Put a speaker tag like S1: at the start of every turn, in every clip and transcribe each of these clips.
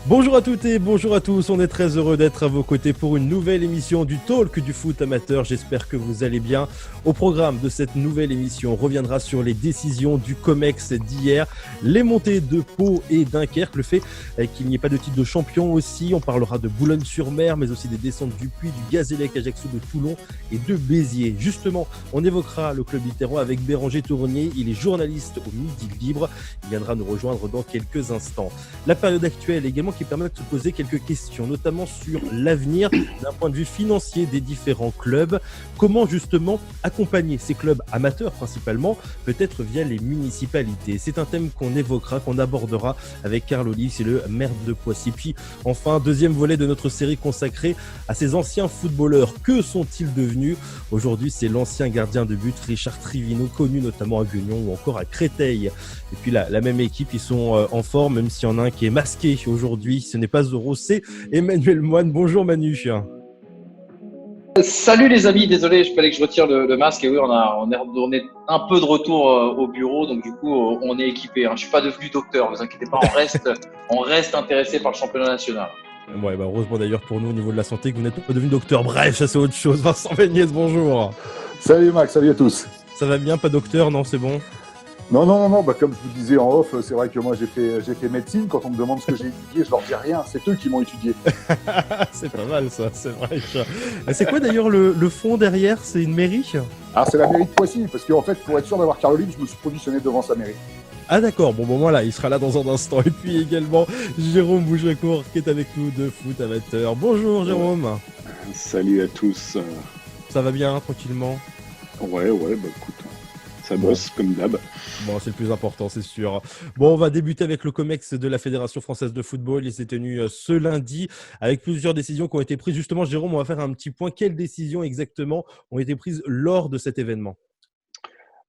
S1: Bonjour à toutes et bonjour à tous, on est très heureux d'être à vos côtés pour une nouvelle émission du Talk du foot amateur, j'espère que vous allez bien. Au programme de cette nouvelle émission, on reviendra sur les décisions du COMEX d'hier, les montées de Pau et Dunkerque, le fait qu'il n'y ait pas de titre de champion aussi, on parlera de Boulogne-sur-Mer, mais aussi des descentes du Puy, du Gazélec, Ajaccio, de Toulon et de Béziers. Justement, on évoquera le club littérois avec Béranger Tournier, il est journaliste au Midi Libre, il viendra nous rejoindre dans quelques instants. La période actuelle également qui permet de se poser quelques questions, notamment sur l'avenir d'un point de vue financier des différents clubs. Comment justement accompagner ces clubs amateurs principalement, peut-être via les municipalités. C'est un thème qu'on évoquera, qu'on abordera avec Carl Olive, c'est le maire de Poissy. Puis enfin, deuxième volet de notre série consacrée à ces anciens footballeurs. Que sont-ils devenus ? Aujourd'hui, c'est l'ancien gardien de but Richard Trivino, connu notamment à Guignon ou encore à Créteil. Et puis la même équipe, ils sont en forme, même s'il y en a un qui est masqué aujourd'hui. Ce n'est pas Zoro, c'est Emmanuel Moine. Bonjour Manu.
S2: Salut les amis, désolé, il fallait que je retire le masque. Et oui, on est un peu de retour au bureau, donc du coup, on est équipé. Je suis pas devenu docteur, ne vous inquiétez pas, on reste intéressé par le championnat national.
S1: Ouais, heureusement d'ailleurs pour nous au niveau de la santé que vous n'êtes pas devenu docteur. Bref, ça c'est autre chose. Vincent Véniez, bonjour.
S3: Salut Max, salut à tous.
S1: Ça va bien, pas docteur, non, c'est bon?
S3: Non, comme je vous disais en off, c'est vrai que moi j'ai fait médecine. Quand on me demande ce que j'ai étudié, je leur dis rien, c'est eux qui m'ont étudié.
S1: C'est pas mal ça, c'est vrai. C'est quoi d'ailleurs le fond derrière? C'est une mairie?
S3: Ah, c'est la mairie de Poissy, parce qu'en fait, pour être sûr d'avoir Carl Olive, je me suis positionné devant sa mairie.
S1: Ah d'accord, bon voilà, il sera là dans un instant. Et puis également Jérôme Bouchecourt qui est avec nous de Foot Amateur. Bonjour Jérôme.
S4: Salut à tous.
S1: Ça va bien, tranquillement?
S4: Ouais, écoute, ça bosse comme d'hab.
S1: Bon, c'est le plus important, c'est sûr. Bon, on va débuter avec le COMEX de la Fédération Française de Football. Il s'est tenu ce lundi avec plusieurs décisions qui ont été prises. Justement, Jérôme, on va faire un petit point. Quelles décisions exactement ont été prises lors de cet événement ?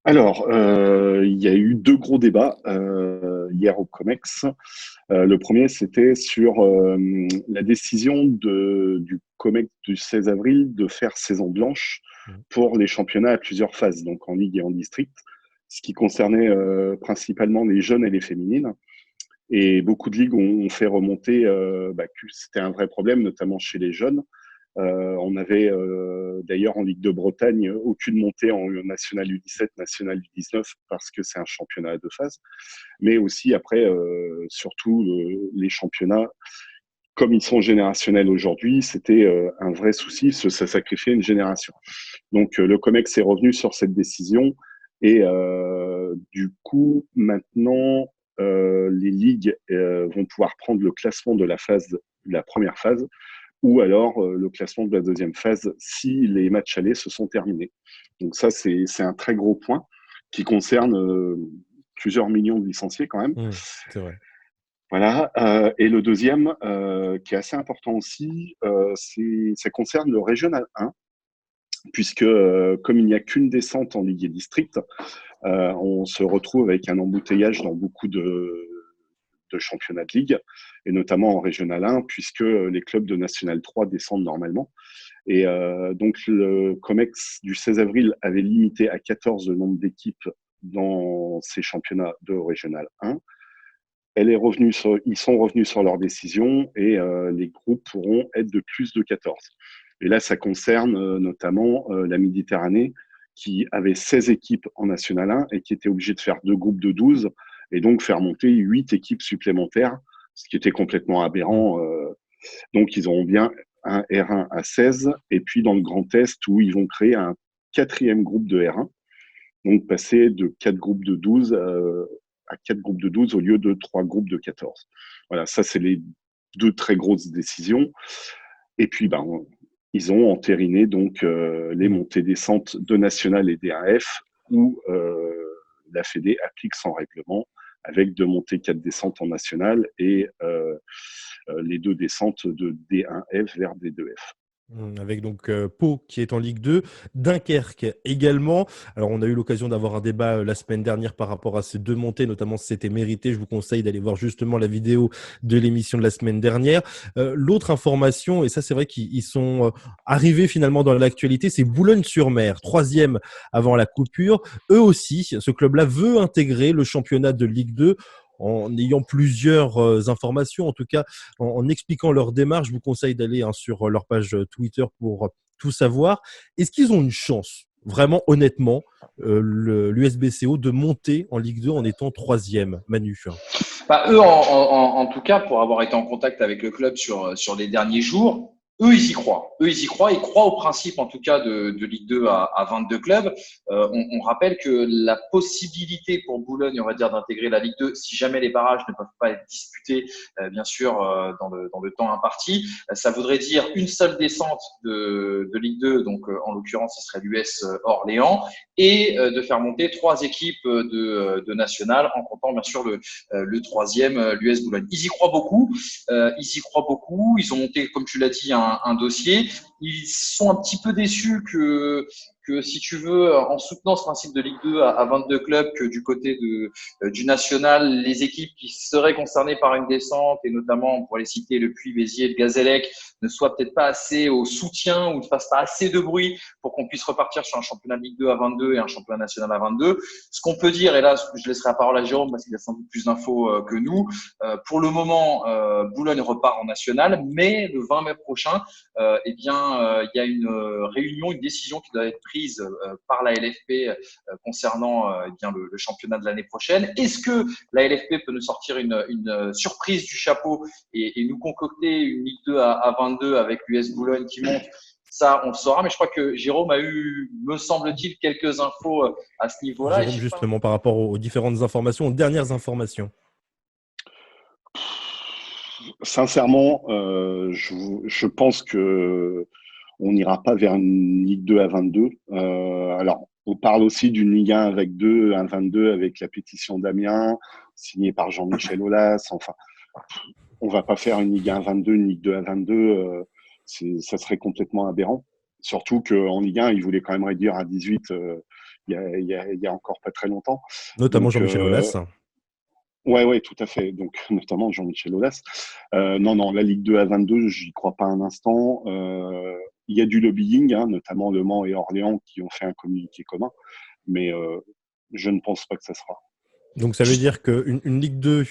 S4: Alors, il y a eu deux gros débats hier au COMEX. Le premier, c'était sur la décision du COMEX du 16 avril de faire saison blanche pour les championnats à plusieurs phases, donc en ligue et en district, ce qui concernait principalement les jeunes et les féminines. Et beaucoup de ligues ont fait remonter que c'était un vrai problème, notamment chez les jeunes. On avait d'ailleurs en Ligue de Bretagne aucune montée en National U17, National U19 parce que c'est un championnat à deux phases. Mais aussi après, surtout les championnats, comme ils sont générationnels aujourd'hui, c'était un vrai souci, ça sacrifiait une génération. Donc le COMEX est revenu sur cette décision et du coup maintenant les ligues vont pouvoir prendre le classement de la première phase ou alors le classement de la deuxième phase si les matchs allés se sont terminés. Donc ça, c'est un très gros point qui concerne plusieurs millions de licenciés quand même.
S1: C'est vrai.
S4: Voilà. Et le deuxième, qui est assez important aussi, ça concerne le Régional 1, puisque comme il n'y a qu'une descente en Ligue et District, on se retrouve avec un embouteillage dans beaucoup de championnats de ligue, et notamment en Régional 1, puisque les clubs de National 3 descendent normalement. Et donc, le COMEX du 16 avril avait limité à 14 le nombre d'équipes dans ces championnats de Régional 1. Ils sont revenus sur leur décision et les groupes pourront être de plus de 14. Et là, ça concerne notamment la Méditerranée, qui avait 16 équipes en National 1 et qui était obligée de faire deux groupes de 12 et donc faire monter 8 équipes supplémentaires, ce qui était complètement aberrant. Donc, ils auront bien un R1 à 16 et puis dans le Grand Est où ils vont créer un quatrième groupe de R1, donc passer de 4 groupes de 12 à 4 groupes de 12 au lieu de 3 groupes de 14. Voilà, ça, c'est les deux très grosses décisions. Et puis, ils ont entériné donc les montées-descentes de National et DAF où la Fédé applique son règlement avec 2 montées, 4 descentes en National et les 2 descentes de D1F vers D2F.
S1: Avec donc Pau qui est en Ligue 2, Dunkerque également. Alors on a eu l'occasion d'avoir un débat la semaine dernière par rapport à ces deux montées, notamment si c'était mérité. Je vous conseille d'aller voir justement la vidéo de l'émission de la semaine dernière. L'autre information, et ça c'est vrai qu'ils sont arrivés finalement dans l'actualité, c'est Boulogne-sur-Mer, 3e avant la coupure. Eux aussi, ce club-là veut intégrer le championnat de Ligue 2. en ayant plusieurs informations, en tout cas en expliquant leur démarche. Je vous conseille d'aller sur leur page Twitter pour tout savoir. Est-ce qu'ils ont une chance, vraiment honnêtement, l'USBCO, de monter en Ligue 2 en étant 3e, Manu?
S2: Bah, eux, en tout cas, pour avoir été en contact avec le club sur les derniers jours, eux, ils y croient. Eux, ils y croient. Ils croient au principe, en tout cas, de Ligue 2 à 22 clubs. On rappelle que la possibilité pour Boulogne, on va dire, d'intégrer la Ligue 2, si jamais les barrages ne peuvent pas être disputés, bien sûr, dans le temps imparti, ça voudrait dire une seule descente de Ligue 2, donc en l'occurrence, ce serait l'US Orléans, et de faire monter 3 équipes de nationales, en comptant bien sûr le 3e, l'US Boulogne. Ils y croient beaucoup. Ils ont monté, comme tu l'as dit, un dossier. Ils sont un petit peu déçus que si tu veux, en soutenant ce principe de Ligue 2 à 22 clubs, que du côté du national, les équipes qui seraient concernées par une descente, et notamment, on pourrait les citer, le Puy, Béziers, le Gazélec, ne soient peut-être pas assez au soutien ou ne fassent pas assez de bruit pour qu'on puisse repartir sur un championnat de Ligue 2 à 22 et un championnat national à 22. Ce qu'on peut dire, et là, je laisserai la parole à Jérôme parce qu'il a sans doute plus d'infos que nous, pour le moment, Boulogne repart en national, mais le 20 mai prochain, il y a une réunion, une décision qui doit être prise par la LFP concernant le championnat de l'année prochaine. Est-ce que la LFP peut nous sortir une surprise du chapeau et nous concocter une Ligue 2 à 22 avec l'US Boulogne qui monte? Ça, on le saura, mais je crois que Jérôme a eu, me semble-t-il, quelques infos à ce niveau-là.
S1: Jérôme, justement, par rapport aux différentes informations, aux dernières informations.
S4: Sincèrement, je pense que on n'ira pas vers une Ligue 2 à 22. Alors, on parle aussi d'une Ligue 1 avec 2 à 22 avec la pétition d'Amiens, signée par Jean-Michel Aulas. Enfin, on va pas faire une Ligue 1 à 22, une Ligue 2 à 22. Ça serait complètement aberrant. Surtout qu'en Ligue 1, ils voulaient quand même réduire à 18 il y a encore pas très longtemps.
S1: Notamment
S4: Donc,
S1: Jean-Michel Aulas.
S4: Ouais, tout à fait. Donc, notamment Jean-Michel Aulas. Non, la Ligue 2 à 22, j'y crois pas un instant. Il y a du lobbying, notamment Le Mans et Orléans qui ont fait un communiqué commun, mais je ne pense pas que ça sera.
S1: Donc, ça veut dire qu'une Ligue 2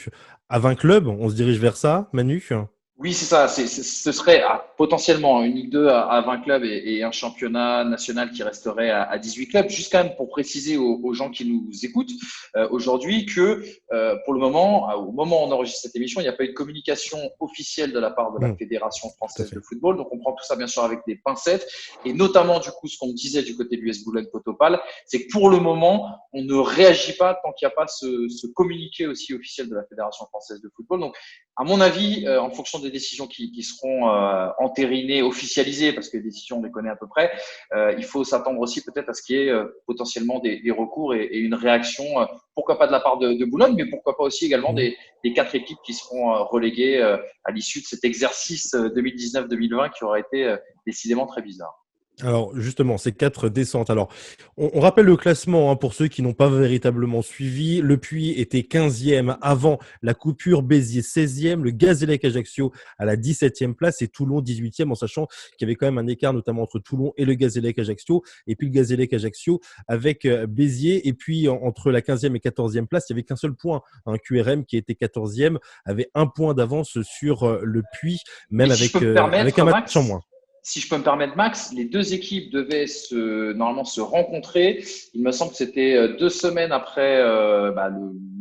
S1: à 20 clubs, on se dirige vers ça, Manu?
S2: Oui, c'est ça. Ce serait potentiellement une Ligue 2 à 20 clubs et un championnat national qui resterait à 18 clubs. Juste quand même pour préciser aux gens qui nous écoutent aujourd'hui que pour le moment, au moment où on enregistre cette émission, il n'y a pas eu de communication officielle de la part de la Fédération française de football. Donc on prend tout ça bien sûr avec des pincettes. Et notamment du coup, ce qu'on me disait du côté de l'US Boulogne-Potopal, c'est que pour le moment, on ne réagit pas tant qu'il n'y a pas ce communiqué aussi officiel de la Fédération française de football. Donc à mon avis, en fonction des décisions qui seront entérinées, officialisées, parce que les décisions, on les connaît à peu près, il faut s'attendre aussi peut-être à ce qu'il y ait potentiellement des recours et une réaction, pourquoi pas de la part de Boulogne, mais pourquoi pas aussi également des 4 équipes qui seront reléguées à l'issue de cet exercice 2019-2020 qui aura été décidément très bizarre.
S1: Alors justement, ces 4 descentes. Alors, on rappelle le classement pour ceux qui n'ont pas véritablement suivi. Le Puy était 15e avant la coupure, Béziers 16e, le Gazélec Ajaccio à la 17e place et Toulon 18e, en sachant qu'il y avait quand même un écart notamment entre Toulon et le Gazélec Ajaccio, et puis le Gazélec Ajaccio avec Béziers, et puis entre la 15e et 14e place, il n'y avait qu'un seul point. QRM qui était 14e avait 1 point d'avance sur le Puy, même avec un match en moins.
S2: Si je peux me permettre, Max, les 2 équipes devaient normalement se rencontrer. Il me semble que c'était 2 semaines après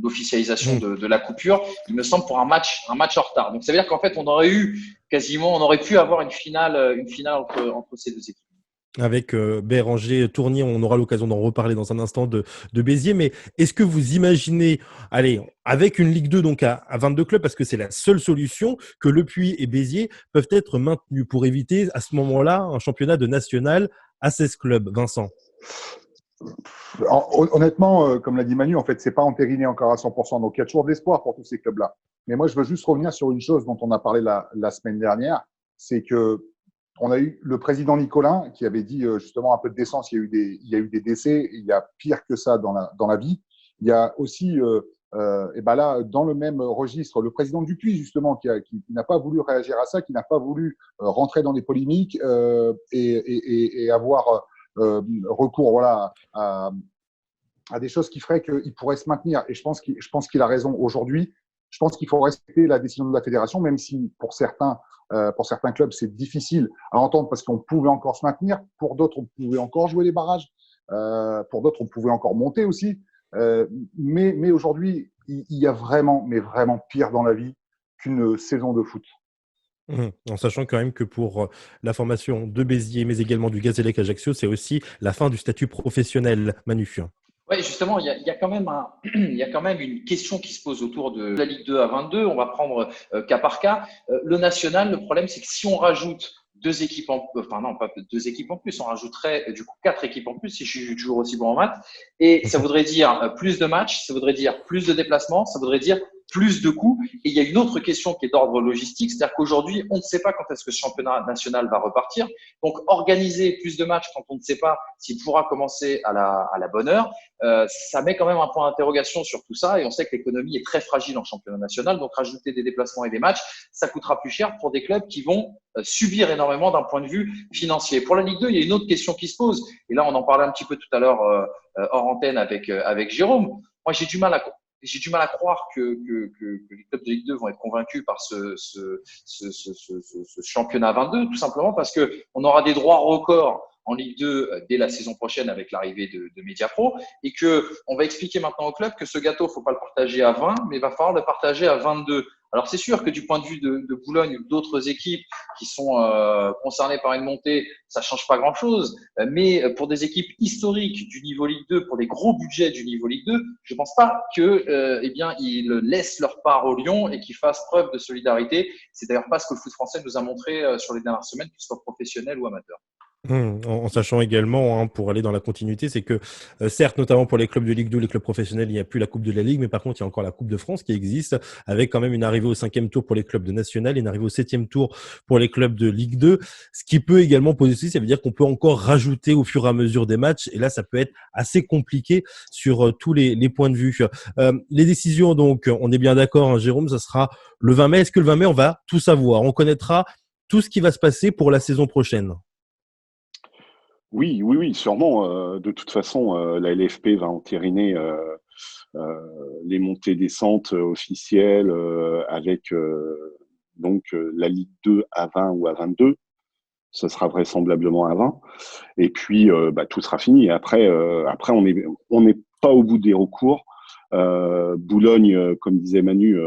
S2: l'officialisation de la coupure. Il me semble pour un match en retard. Donc ça veut dire qu'en fait, on aurait pu avoir une finale entre ces 2 équipes.
S1: Avec Béranger, Tournier, on aura l'occasion d'en reparler dans un instant de Béziers. Mais est-ce que vous imaginez, avec une Ligue 2 donc à 22 clubs, parce que c'est la seule solution, que Le Puy et Béziers peuvent être maintenus pour éviter à ce moment-là un championnat de national à 16 clubs, Vincent?
S3: Honnêtement, comme l'a dit Manu, en fait, c'est pas entériné encore à 100%. Donc, il y a toujours de l'espoir pour tous ces clubs-là. Mais moi, je veux juste revenir sur une chose dont on a parlé la semaine dernière, c'est que on a eu le président Nicolin qui avait dit justement un peu de décence. Il y a eu des décès. Il y a pire que ça dans la vie. Il y a aussi, là, dans le même registre, le président Dupuis justement qui n'a pas voulu réagir à ça, qui n'a pas voulu rentrer dans des polémiques et avoir recours à à des choses qui feraient qu'il pourrait se maintenir. Et je pense qu'il a raison aujourd'hui. Je pense qu'il faut respecter la décision de la fédération, même si pour certains clubs, c'est difficile à entendre parce qu'on pouvait encore se maintenir. Pour d'autres, on pouvait encore jouer les barrages. Pour d'autres, on pouvait encore monter aussi. Mais aujourd'hui, il y a vraiment, mais vraiment pire dans la vie qu'une saison de foot.
S1: En sachant quand même que pour la formation de Béziers, mais également du Gazélec Ajaccio, c'est aussi la fin du statut professionnel, Manu.
S2: Oui, justement, il y a quand même il y a quand même une question qui se pose autour de la Ligue 2 à 22. On va prendre cas par cas. Le national, le problème, c'est que si on rajoute deux équipes enfin non, pas deux équipes en plus, on rajouterait du coup 4 équipes en plus si je suis toujours aussi bon en maths. Et ça voudrait dire plus de matchs, ça voudrait dire plus de déplacements, ça voudrait dire plus de coûts. Et il y a une autre question qui est d'ordre logistique, c'est-à-dire qu'aujourd'hui, on ne sait pas quand est-ce que ce championnat national va repartir. Donc, organiser plus de matchs quand on ne sait pas s'il pourra commencer à la bonne heure, ça met quand même un point d'interrogation sur tout ça. Et on sait que l'économie est très fragile en championnat national. Donc, rajouter des déplacements et des matchs, ça coûtera plus cher pour des clubs qui vont subir énormément d'un point de vue financier. Pour la Ligue 2, il y a une autre question qui se pose. Et là, on en parlait un petit peu tout à l'heure hors antenne avec Jérôme. Moi, j'ai du mal à croire que les clubs de Ligue 2 vont être convaincus par ce championnat 22, tout simplement parce que on aura des droits records en Ligue 2 dès la saison prochaine avec l'arrivée de Mediapro et que on va expliquer maintenant au club que ce gâteau, faut pas le partager à 20, mais il va falloir le partager à 22. Alors c'est sûr que du point de vue de Boulogne ou d'autres équipes qui sont concernées par une montée, ça change pas grand-chose. Mais pour des équipes historiques du niveau Ligue 2, pour des gros budgets du niveau Ligue 2, je pense pas que eh bien ils laissent leur part au Lyon et qu'ils fassent preuve de solidarité. C'est d'ailleurs pas ce que le foot français nous a montré sur les dernières semaines, qu'il soit professionnel ou amateur.
S1: En sachant également, pour aller dans la continuité, c'est que certes, notamment pour les clubs de Ligue 2, les clubs professionnels, il n'y a plus la Coupe de la Ligue, mais par contre, il y a encore la Coupe de France qui existe, avec quand même une arrivée au 5e tour pour les clubs de National et une arrivée au 7e tour pour les clubs de Ligue 2. Ce qui peut également poser souci, ça veut dire qu'on peut encore rajouter au fur et à mesure des matchs, et là, ça peut être assez compliqué sur tous les points de vue. Les décisions, donc, on est bien d'accord, Jérôme, ça sera le 20 mai. Est-ce que le 20 mai, on va tout savoir? On connaîtra tout ce qui va se passer pour la saison prochaine?
S4: Oui, sûrement. De toute façon, la LFP va entériner les montées-descentes officielles avec la Ligue 2 à 20 ou à 22. Ce sera vraisemblablement à 20. Et puis, tout sera fini. Après, on n'est pas au bout des recours. Boulogne, comme disait Manu,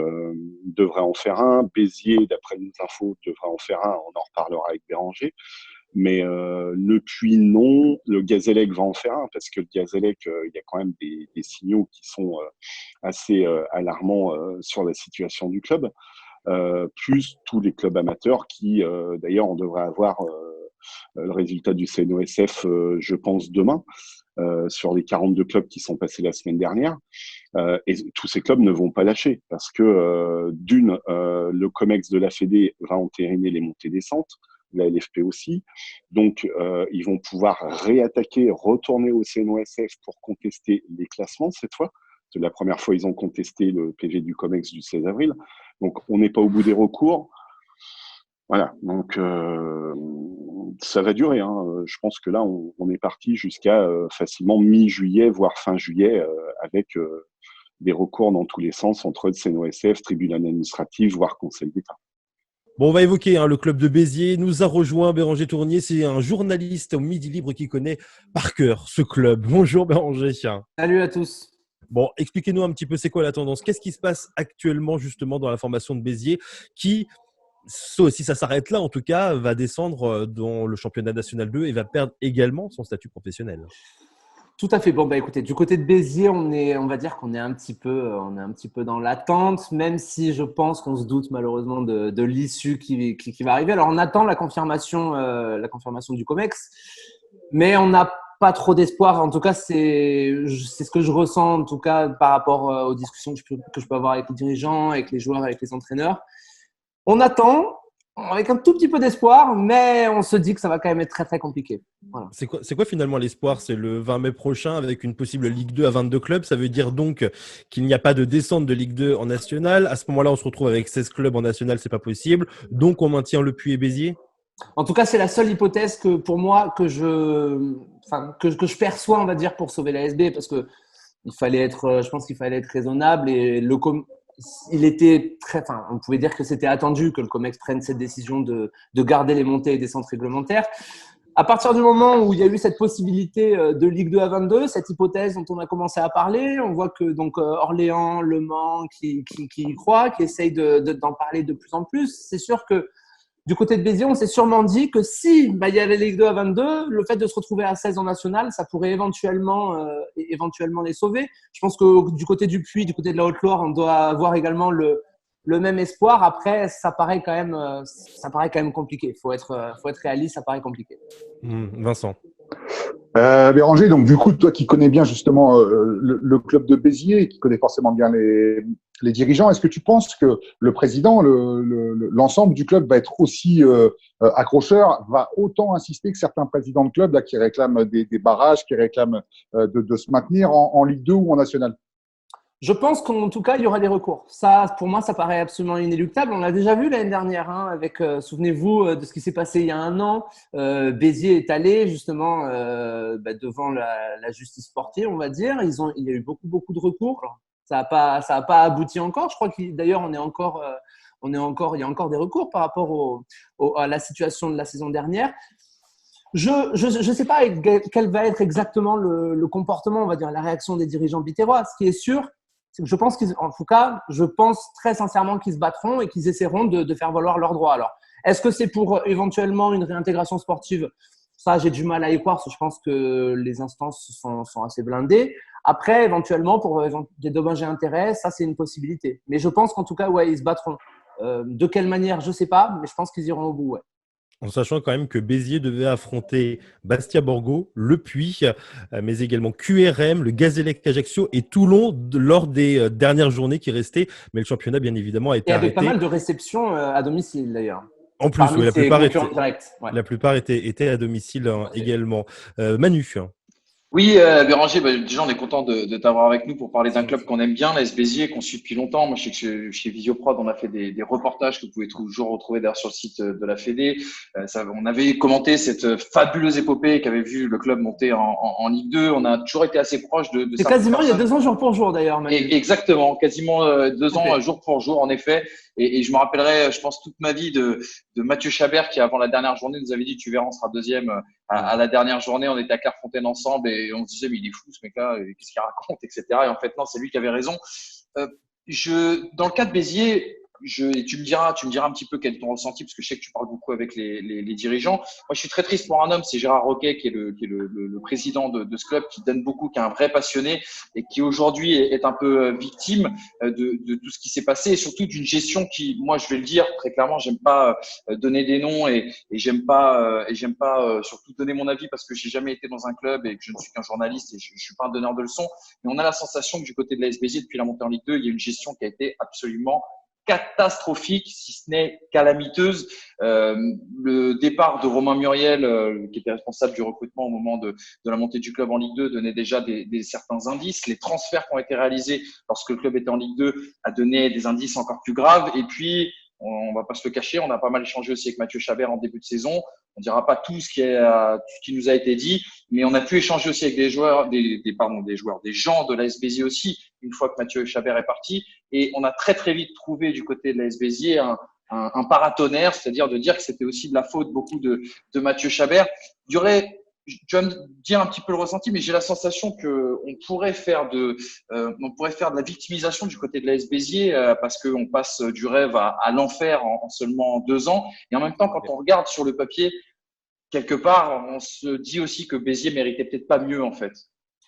S4: devrait en faire un. Béziers, d'après nos infos, devrait en faire un. On en reparlera avec Béranger. Mais le Puy, non. Le Gazélec va en faire un parce que le Gazélec, il y a quand même des signaux qui sont assez alarmants sur la situation du club. Plus tous les clubs amateurs qui, d'ailleurs, on devrait avoir le résultat du CNOSF, je pense, demain, sur les 42 clubs qui sont passés la semaine dernière. Et tous ces clubs ne vont pas lâcher parce que, le COMEX de la Fédé va entériner les montées-descentes, la LFP aussi. Donc, ils vont pouvoir réattaquer, retourner au CNOSF pour contester les classements cette fois. C'est la première fois qu'ils ont contesté le PV du COMEX du 16 avril. Donc, on n'est pas au bout des recours. Voilà, donc ça va durer. Je pense que là, on est parti jusqu'à facilement mi-juillet, voire fin juillet, avec des recours dans tous les sens entre le CNOSF, tribunal administratif, voire Conseil d'État.
S1: Bon, on va évoquer le club de Béziers. Nous a rejoint Béranger Tournier. C'est un journaliste au Midi Libre qui connaît par cœur ce club. Bonjour Béranger.
S5: Salut à tous.
S1: Bon, expliquez-nous un petit peu c'est quoi la tendance. Qu'est-ce qui se passe actuellement justement dans la formation de Béziers qui, si ça s'arrête là en tout cas, va descendre dans le championnat national 2 et va perdre également son statut professionnel?
S5: Tout à fait. Bon, écoutez, du côté de Béziers, on va dire qu'on est un petit peu dans l'attente, même si je pense qu'on se doute malheureusement de l'issue qui va arriver. Alors, on attend la confirmation du COMEX, mais on n'a pas trop d'espoir. En tout cas, c'est ce que je ressens, en tout cas, par rapport aux discussions que je peux avoir avec les dirigeants, avec les joueurs, avec les entraîneurs. On attend avec un tout petit peu d'espoir, mais on se dit que ça va quand même être très, très compliqué. Voilà.
S1: C'est quoi finalement l'espoir? C'est le 20 mai prochain avec une possible Ligue 2 à 22 clubs. Ça veut dire donc qu'il n'y a pas de descente de Ligue 2 en national. À ce moment-là, on se retrouve avec 16 clubs en national, c'est pas possible. Donc, on maintient le Puy et Béziers?
S5: En tout cas, c'est la seule hypothèse que pour moi que je perçois, on va dire, pour sauver la SB, parce que je pense qu'il fallait être raisonnable et il était on pouvait dire que c'était attendu que le COMEX prenne cette décision de garder les montées et descentes réglementaires. À partir du moment où il y a eu cette possibilité de Ligue 2 à 22, cette hypothèse dont on a commencé à parler, on voit que donc Orléans, Le Mans qui y croient, qui essayent d'en parler de plus en plus. C'est sûr que du côté de Béziers, on s'est sûrement dit que si il y avait Ligue 2 à 22, le fait de se retrouver à 16 en national, ça pourrait éventuellement les sauver. Je pense que du côté du Puy, du côté de la Haute-Loire, on doit avoir également le même espoir. Après, ça paraît quand même compliqué. Faut être réaliste, ça paraît compliqué.
S1: Vincent.
S3: Béranger, donc du coup, toi qui connais bien justement le club de Béziers et qui connais forcément bien les dirigeants, est-ce que tu penses que le président, l'ensemble du club va être aussi accrocheur, va autant insister que certains présidents de club là, qui réclament des barrages, qui réclament de se maintenir en Ligue 2 ou en National?
S5: Je pense qu'en tout cas, il y aura des recours. Ça, pour moi, ça paraît absolument inéluctable. On l'a déjà vu l'année dernière, avec, souvenez-vous de ce qui s'est passé il y a un an. Béziers est allé justement devant la justice sportive, on va dire. Il y a eu beaucoup de recours. Alors, ça a pas abouti encore. Je crois d'ailleurs, il y a encore des recours par rapport à la situation de la saison dernière. Je sais pas quel va être exactement le comportement, on va dire, la réaction des dirigeants bitérois. Ce qui est sûr, c'est que je pense très sincèrement qu'ils se battront et qu'ils essaieront de faire valoir leurs droits. Alors, est-ce que c'est pour éventuellement une réintégration sportive? Ça, j'ai du mal à y croire, parce que je pense que les instances sont assez blindées. Après, éventuellement, pour des dommages et intérêts, ça, c'est une possibilité. Mais je pense qu'en tout cas, ouais, ils se battront. De quelle manière, je sais pas, mais je pense qu'ils iront au bout, ouais.
S1: En sachant quand même que Béziers devait affronter Bastia Borgo, Le Puy, mais également QRM, le Gazélec Ajaccio et Toulon lors des dernières journées qui restaient. Mais le championnat, bien évidemment, a été
S5: Et avec
S1: arrêté.
S5: pas mal de réceptions à domicile, d'ailleurs.
S1: En plus, oui, la plupart étaient à domicile également. Manu.
S2: Oui, Béranger, déjà on est content de t'avoir avec nous pour parler d'un club qu'on aime bien, l'AS Béziers, qu'on suit depuis longtemps. Moi, je sais que chez Visioprod, on a fait des reportages que vous pouvez toujours retrouver d'ailleurs sur le site de la Fédé. On avait commenté cette fabuleuse épopée qu'avait vu le club monter en Ligue 2. On a toujours été assez proche de
S5: c'est quasiment il y a 2 ans jour pour jour d'ailleurs.
S2: Exactement, quasiment 2 ans jour pour jour en effet. Et je me rappellerai, je pense, toute ma vie de Mathieu Chabert qui, avant la dernière journée, nous avait dit « Tu verras, on sera deuxième à la dernière journée. » On était à Clairefontaine ensemble et on se disait « Mais il est fou ce mec-là, qu'est-ce qu'il raconte, etc. » Et en fait, non, c'est lui qui avait raison. Dans le cas de Béziers, et tu me diras un petit peu quel est ton ressenti, parce que je sais que tu parles beaucoup avec les dirigeants. Moi, je suis très triste pour un homme, c'est Gérard Roquet, qui est le président de ce club, qui donne beaucoup, qui est un vrai passionné et qui aujourd'hui est un peu victime de tout ce qui s'est passé et surtout d'une gestion qui, moi, je vais le dire très clairement, j'aime pas donner des noms et j'aime pas surtout donner mon avis parce que j'ai jamais été dans un club et que je ne suis qu'un journaliste et je suis pas un donneur de leçons. Mais on a la sensation que du côté de l'AS Béziers, depuis la montée en Ligue 2, il y a une gestion qui a été absolument catastrophique, si ce n'est calamiteuse. Le départ de Romain Muriel, qui était responsable du recrutement au moment de la montée du club en Ligue 2, donnait déjà certains indices. Les transferts qui ont été réalisés lorsque le club était en Ligue 2 a donné des indices encore plus graves. Et puis, on va pas se le cacher, on a pas mal échangé aussi avec Mathieu Chabert en début de saison. On dira pas tout ce qui nous a été dit, mais on a pu échanger aussi avec des joueurs, des gens de l'AS Béziers aussi, une fois que Mathieu Chabert est parti. Et on a très, très vite trouvé du côté de l'AS Béziers un paratonnerre, c'est-à-dire de dire que c'était aussi de la faute beaucoup de Mathieu Chabert. Tu vas me dire un petit peu le ressenti, mais j'ai la sensation que on pourrait faire de la victimisation du côté de l'AS Béziers parce qu'on passe du rêve à l'enfer en seulement 2 ans. Et en même temps, quand on regarde sur le papier, quelque part, on se dit aussi que Béziers méritait peut-être pas mieux en fait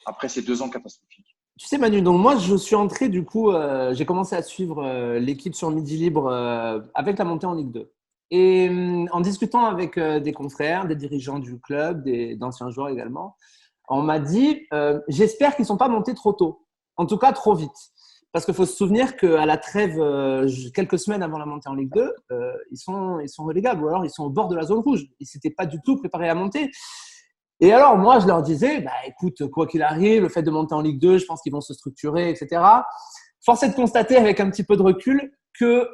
S2: après ces 2 ans catastrophiques.
S5: Tu sais Manu, donc moi je suis entré du coup, j'ai commencé à suivre l'équipe sur Midi Libre avec la montée en Ligue 2. Et en discutant avec des confrères, des dirigeants du club, d'anciens joueurs également, on m'a dit j'espère qu'ils ne sont pas montés trop tôt, en tout cas trop vite. Parce qu'il faut se souvenir qu'à la trêve, quelques semaines avant la montée en Ligue 2, ils sont relégables ou alors ils sont au bord de la zone rouge. Ils ne s'étaient pas du tout préparés à monter. Et alors moi, je leur disais, écoute, quoi qu'il arrive, le fait de monter en Ligue 2, je pense qu'ils vont se structurer, etc. Force est de constater avec un petit peu de recul que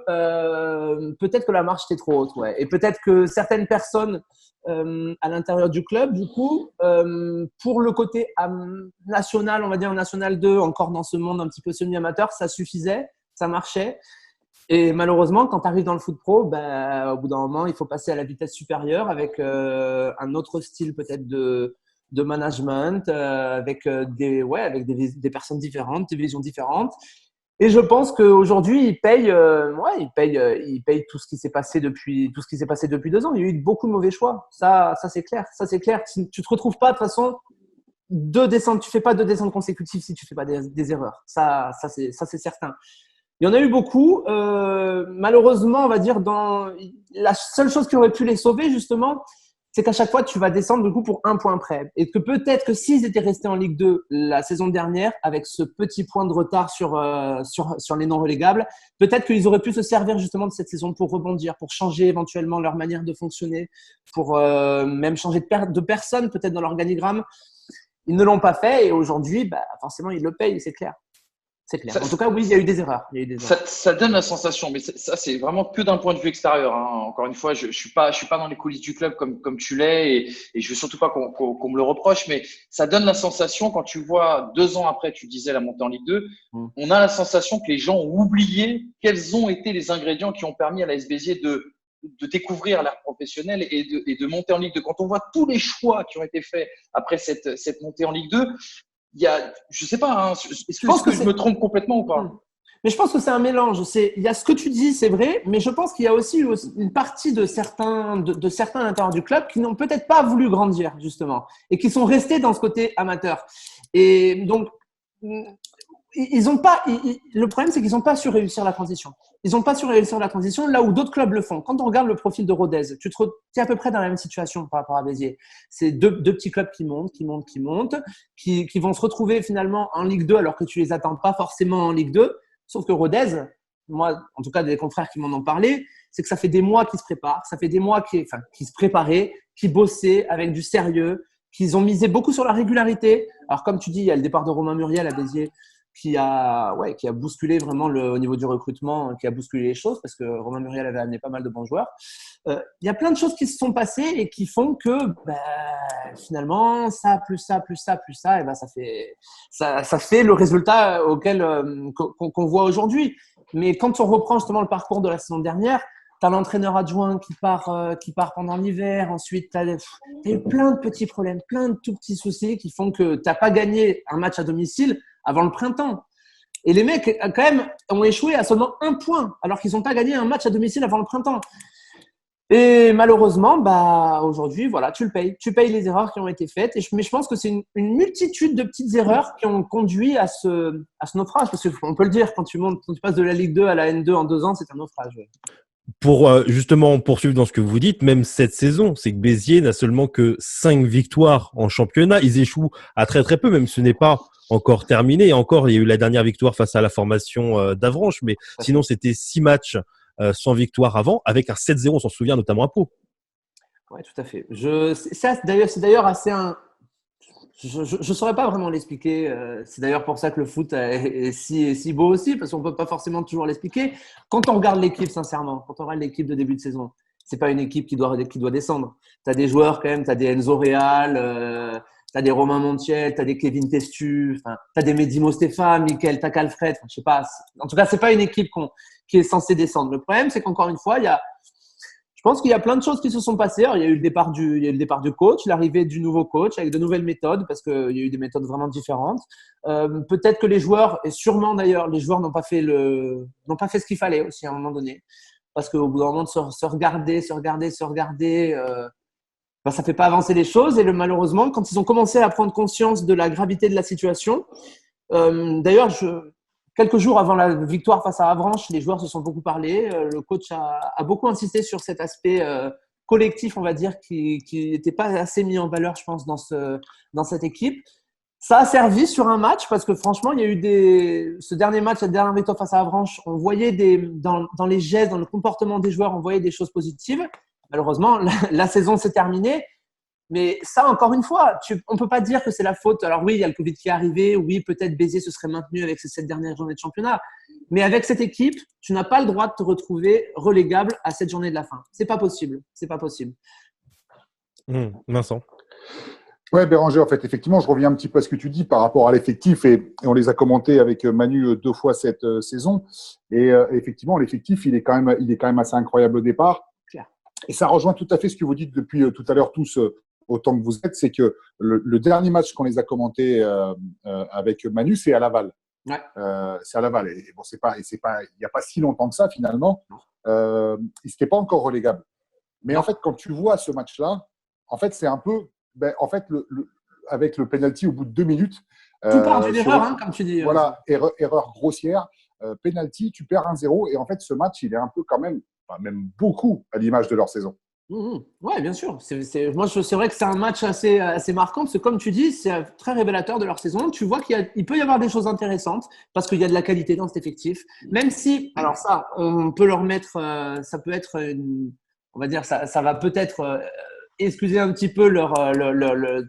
S5: peut-être que la marche était trop haute, ouais. Et peut-être que certaines personnes à l'intérieur du club, du coup, pour le côté national, on va dire national 2, encore dans ce monde un petit peu semi-amateur, ça suffisait, ça marchait. Et malheureusement, quand tu arrives dans le foot pro, au bout d'un moment, il faut passer à la vitesse supérieure avec un autre style peut-être de management, avec des personnes différentes, des visions différentes. Et je pense qu'aujourd'hui, ils payent tout ce qui s'est passé depuis 2 ans. Il y a eu beaucoup de mauvais choix. Ça c'est clair. Ça c'est clair. Tu te retrouves pas de toute façon tu fais pas 2 descentes consécutives si tu fais pas des erreurs. Ça c'est certain. Il y en a eu beaucoup. Malheureusement, on va dire la seule chose qui aurait pu les sauver justement, c'est qu'à chaque fois, tu vas descendre du coup pour 1 point près. Et que peut-être que s'ils étaient restés en Ligue 2 la saison dernière, avec ce petit point de retard sur les non-relégables, peut-être qu'ils auraient pu se servir justement de cette saison pour rebondir, pour changer éventuellement leur manière de fonctionner, pour même changer de personne peut-être dans l'organigramme. Ils ne l'ont pas fait et aujourd'hui, forcément, ils le payent, c'est clair. C'est clair. En tout cas, oui, il y a eu des erreurs.
S2: Ça donne la sensation, mais ça c'est vraiment que d'un point de vue extérieur. Hein. Encore une fois, je suis pas dans les coulisses du club comme tu l'es, et je veux surtout pas qu'on me le reproche, mais ça donne la sensation quand tu vois 2 ans après, tu disais la montée en Ligue 2, on a la sensation que les gens ont oublié quels ont été les ingrédients qui ont permis à la S Béziers de découvrir l'ère professionnelle et de monter en Ligue 2. Quand on voit tous les choix qui ont été faits après cette montée en Ligue 2. Je sais pas, hein, est-ce que je me trompe complètement ou pas?
S5: Mais je pense que c'est un mélange. Il y a ce que tu dis, c'est vrai, mais je pense qu'il y a aussi une partie de certains à l'intérieur du club qui n'ont peut-être pas voulu grandir, justement, et qui sont restés dans ce côté amateur. Et donc, le problème, c'est qu'ils n'ont pas su réussir la transition. Ils n'ont pas su réussir la transition là où d'autres clubs le font. Quand on regarde le profil de Rodez, tu es à peu près dans la même situation par rapport à Béziers. C'est deux petits clubs qui montent, qui vont se retrouver finalement en Ligue 2 alors que tu les attends pas forcément en Ligue 2. Sauf que Rodez, moi, en tout cas des confrères qui m'en ont parlé, c'est que ça fait des mois qu'ils se préparent, ça fait des mois qu'ils se préparaient, qu'ils bossaient avec du sérieux, qu'ils ont misé beaucoup sur la régularité. Alors comme tu dis, il y a le départ de Romain Muriel à Béziers, qui a bousculé vraiment au niveau du recrutement, qui a bousculé les choses parce que Romain Muriel avait amené pas mal de bons joueurs. Il y a plein de choses qui se sont passées et qui font que finalement ça plus ça, et ça fait le résultat qu'on voit aujourd'hui. Mais quand on reprend justement le parcours de la saison dernière, tu as l'entraîneur adjoint qui part pendant l'hiver. Ensuite, tu as eu plein de petits problèmes, plein de tout petits soucis qui font que tu n'as pas gagné un match à domicile avant le printemps. Et les mecs, quand même, ont échoué à seulement 1 point, alors qu'ils n'ont pas gagné un match à domicile avant le printemps. Et malheureusement, aujourd'hui, voilà, tu le payes. Tu payes les erreurs qui ont été faites. Mais je pense que c'est une multitude de petites erreurs qui ont conduit à ce naufrage. Parce qu'on peut le dire, quand tu passes de la Ligue 2 à la N2 en 2 ans, c'est un naufrage.
S1: Pour justement poursuivre dans ce que vous dites, même cette saison, c'est que Béziers n'a seulement que 5 victoires en championnat. Ils échouent à très très peu, même ce n'est pas encore terminé. Et encore, il y a eu la dernière victoire face à la formation d'Avranches, mais sinon c'était 6 matchs sans victoire avant, avec un 7-0, on s'en souvient notamment à Pau.
S5: Oui, tout à fait. C'est d'ailleurs assez je saurais pas vraiment l'expliquer. C'est d'ailleurs pour ça que le foot est si beau aussi, parce qu'on peut pas forcément toujours l'expliquer. Quand on regarde l'équipe, sincèrement, quand on regarde l'équipe de début de saison, c'est pas une équipe qui doit descendre. Tu as des joueurs quand même, tu as des Enzo Real, tu as des Romain Montiel, tu as des Kevin Testu, tu as des Medimo Stéphane, Michael Tacalfred, je sais pas. En tout cas, c'est pas une équipe qui est censée descendre. Le problème, c'est qu'encore une fois, je pense qu'il y a plein de choses qui se sont passées. Alors, il y a eu le départ du coach, l'arrivée du nouveau coach avec de nouvelles méthodes, parce qu'il y a eu des méthodes vraiment différentes. Peut-être que les joueurs, et sûrement d'ailleurs, les joueurs n'ont pas fait ce qu'il fallait aussi à un moment donné. Parce qu'au bout d'un moment de se regarder, ça fait pas avancer les choses. Et malheureusement, quand ils ont commencé à prendre conscience de la gravité de la situation, d'ailleurs, quelques jours avant la victoire face à Avranches, les joueurs se sont beaucoup parlé. Le coach a beaucoup insisté sur cet aspect collectif, on va dire, qui n'était pas assez mis en valeur, je pense, dans cette équipe. Ça a servi sur un match parce que franchement, il y a eu ce dernier match, cette dernière victoire face à Avranches, on voyait dans les gestes, dans le comportement des joueurs, on voyait des choses positives. Malheureusement, la saison s'est terminée. Mais ça, encore une fois, on ne peut pas dire que c'est la faute. Alors oui, il y a le Covid qui est arrivé. Oui, peut-être Béziers se serait maintenu avec ces 7 dernières journées de championnat. Mais avec cette équipe, tu n'as pas le droit de te retrouver relégable à cette journée de la fin. C'est pas possible. C'est pas possible.
S1: Vincent.
S3: Ouais, Béranger, en fait, effectivement, je reviens un petit peu à ce que tu dis par rapport à l'effectif et on les a commentés avec Manu 2 fois cette saison. Et effectivement, l'effectif, il est quand même assez incroyable au départ.
S5: Claire.
S3: Et ça rejoint tout à fait ce que vous dites depuis tout à l'heure tous, autant que vous êtes, c'est que le dernier match qu'on les a commentés avec Manu, c'est à Laval.
S5: Ouais.
S3: C'est à Laval. Et bon, il n'y a pas si longtemps que ça, finalement. Ils n'étaient pas encore relégables. Mais en fait, quand tu vois ce match-là, en fait, c'est un peu… en fait, avec le penalty au bout de 2 minutes.
S5: Tout part d'une erreur, comme tu dis.
S3: Voilà, erreur grossière. Penalty, tu perds 1-0. Et en fait, ce match, il est un peu quand même, même beaucoup à l'image de leur saison.
S5: Ouais, bien sûr. C'est vrai que c'est un match assez marquant parce que, comme tu dis, c'est très révélateur de leur saison. Tu vois qu'il peut y avoir des choses intéressantes parce qu'il y a de la qualité dans cet effectif. Même si, alors ça, on peut leur mettre, ça peut être on va dire, ça va peut-être excuser un petit peu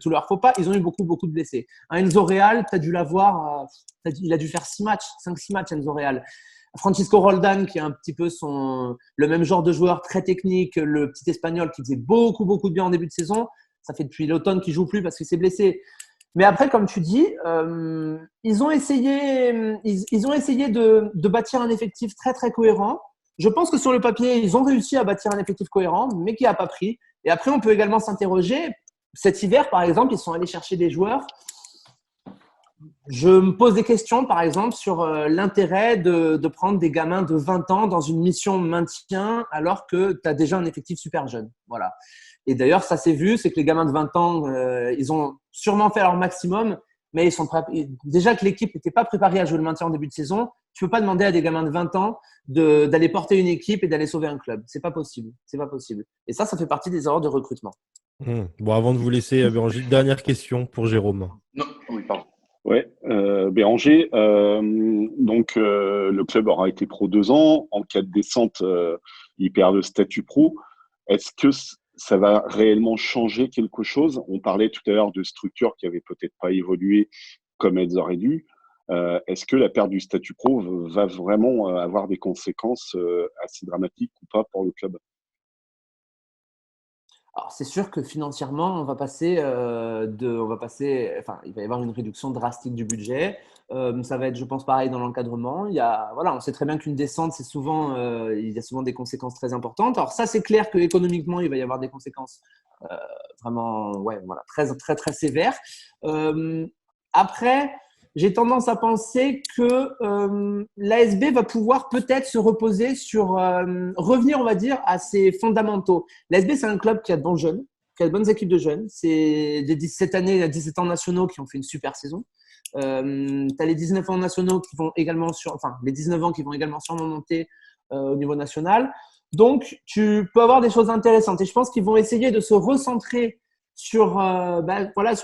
S5: tous leurs faux pas. Ils ont eu beaucoup de blessés. Enzo Real, tu as dû l'avoir, il a dû faire 5-6 matchs, Enzo Real. Francisco Roldan, qui est un petit peu le même genre de joueur, très technique, le petit Espagnol qui faisait beaucoup de bien en début de saison. Ça fait depuis l'automne qu'il joue plus parce qu'il s'est blessé. Mais après, comme tu dis, ils ont essayé de bâtir un effectif très, très cohérent. Je pense que sur le papier, ils ont réussi à bâtir un effectif cohérent, mais qui n'a pas pris. Et après, on peut également s'interroger. Cet hiver, par exemple, ils sont allés chercher des joueurs. Je me pose des questions, par exemple, sur l'intérêt de prendre des gamins de 20 ans dans une mission maintien alors que tu as déjà un effectif super jeune. Voilà. Et d'ailleurs, ça s'est vu, c'est que les gamins de 20 ans, ils ont sûrement fait leur maximum, mais déjà que l'équipe n'était pas préparée à jouer le maintien en début de saison, tu ne peux pas demander à des gamins de 20 ans d'aller porter une équipe et d'aller sauver un club. C'est pas possible. C'est pas possible. Et ça fait partie des erreurs de recrutement.
S1: Bon, avant de vous laisser, Béranger, dernière question pour Jérôme.
S2: Non, oui, pardon.
S4: Ouais, Béranger, donc le club aura été pro 2 ans. En cas de descente, il perd le statut pro. Est-ce que ça va réellement changer quelque chose? On parlait tout à l'heure de structures qui n'avaient peut-être pas évolué comme elles auraient dû. Est-ce que la perte du statut pro va vraiment avoir des conséquences assez dramatiques ou pas pour le club?
S5: Alors, c'est sûr que financièrement, il va y avoir une réduction drastique du budget. Ça va être, je pense, pareil dans l'encadrement. On sait très bien qu'une descente, il y a souvent des conséquences très importantes. Alors ça, c'est clair qu'économiquement, il va y avoir des conséquences vraiment, très, très, très sévères. Après, j'ai tendance à penser que l'ASB va pouvoir peut-être se reposer sur revenir, on va dire, à ses fondamentaux. L'ASB, c'est un club qui a de bons jeunes, qui a de bonnes équipes de jeunes. C'est des 17 ans nationaux qui ont fait une super saison. Tu as les 19 ans nationaux qui vont également les 19 ans qui vont également sûrement monter au niveau national. Donc, tu peux avoir des choses intéressantes. Et je pense qu'ils vont essayer de se recentrer sur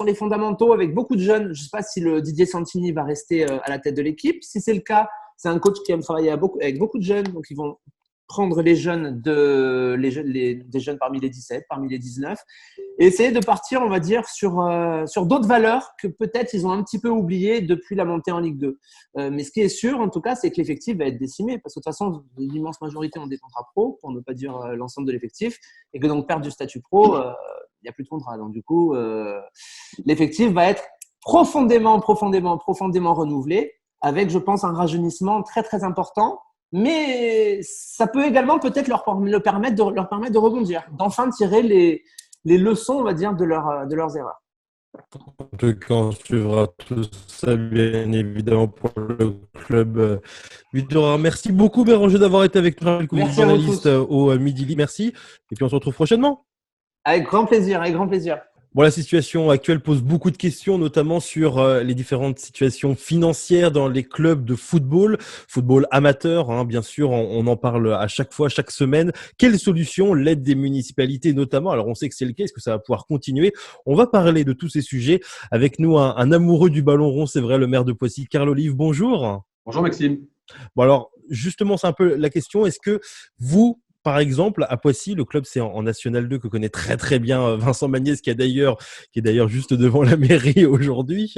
S5: les fondamentaux avec beaucoup de jeunes. Je ne sais pas si le Didier Santini va rester à la tête de l'équipe. Si c'est le cas, c'est un coach qui aime travailler avec beaucoup de jeunes. Donc, ils vont prendre les jeunes des jeunes parmi les 17, parmi les 19 et essayer de partir, on va dire, sur d'autres valeurs que peut-être ils ont un petit peu oubliées depuis la montée en Ligue 2. Mais ce qui est sûr, en tout cas, c'est que l'effectif va être décimé parce que de toute façon, l'immense majorité ont des contrats pro, pour ne pas dire l'ensemble de l'effectif, et que donc perdre du statut pro, il n'y a plus de contrat. Donc, du coup, l'effectif va être profondément renouvelé avec, je pense, un rajeunissement très, très important. Mais ça peut également peut-être leur permettre de rebondir, d'enfin tirer les leçons, on va dire, de leurs erreurs.
S1: En tout cas, on suivra tout ça, bien évidemment, pour le club Victoria. Merci beaucoup, Béranger, d'avoir été avec nous, le journaliste au Midi. Merci. Et puis, on se retrouve prochainement.
S5: Avec grand plaisir.
S1: Bon, la situation actuelle pose beaucoup de questions, notamment sur les différentes situations financières dans les clubs de football amateur, bien sûr, on en parle à chaque fois, chaque semaine. Quelles solutions? L'aide des municipalités notamment. Alors, on sait que c'est le cas, est-ce que ça va pouvoir continuer? On va parler de tous ces sujets. Avec nous, un amoureux du ballon rond, c'est vrai, le maire de Poissy, Carl Olive. Bonjour.
S6: Bonjour Maxime.
S1: Bon alors, justement, c'est un peu la question. Est-ce que vous par exemple, à Poissy, le club, c'est en National 2 que connaît très très bien Vincent Magnès, qui est d'ailleurs juste devant la mairie aujourd'hui.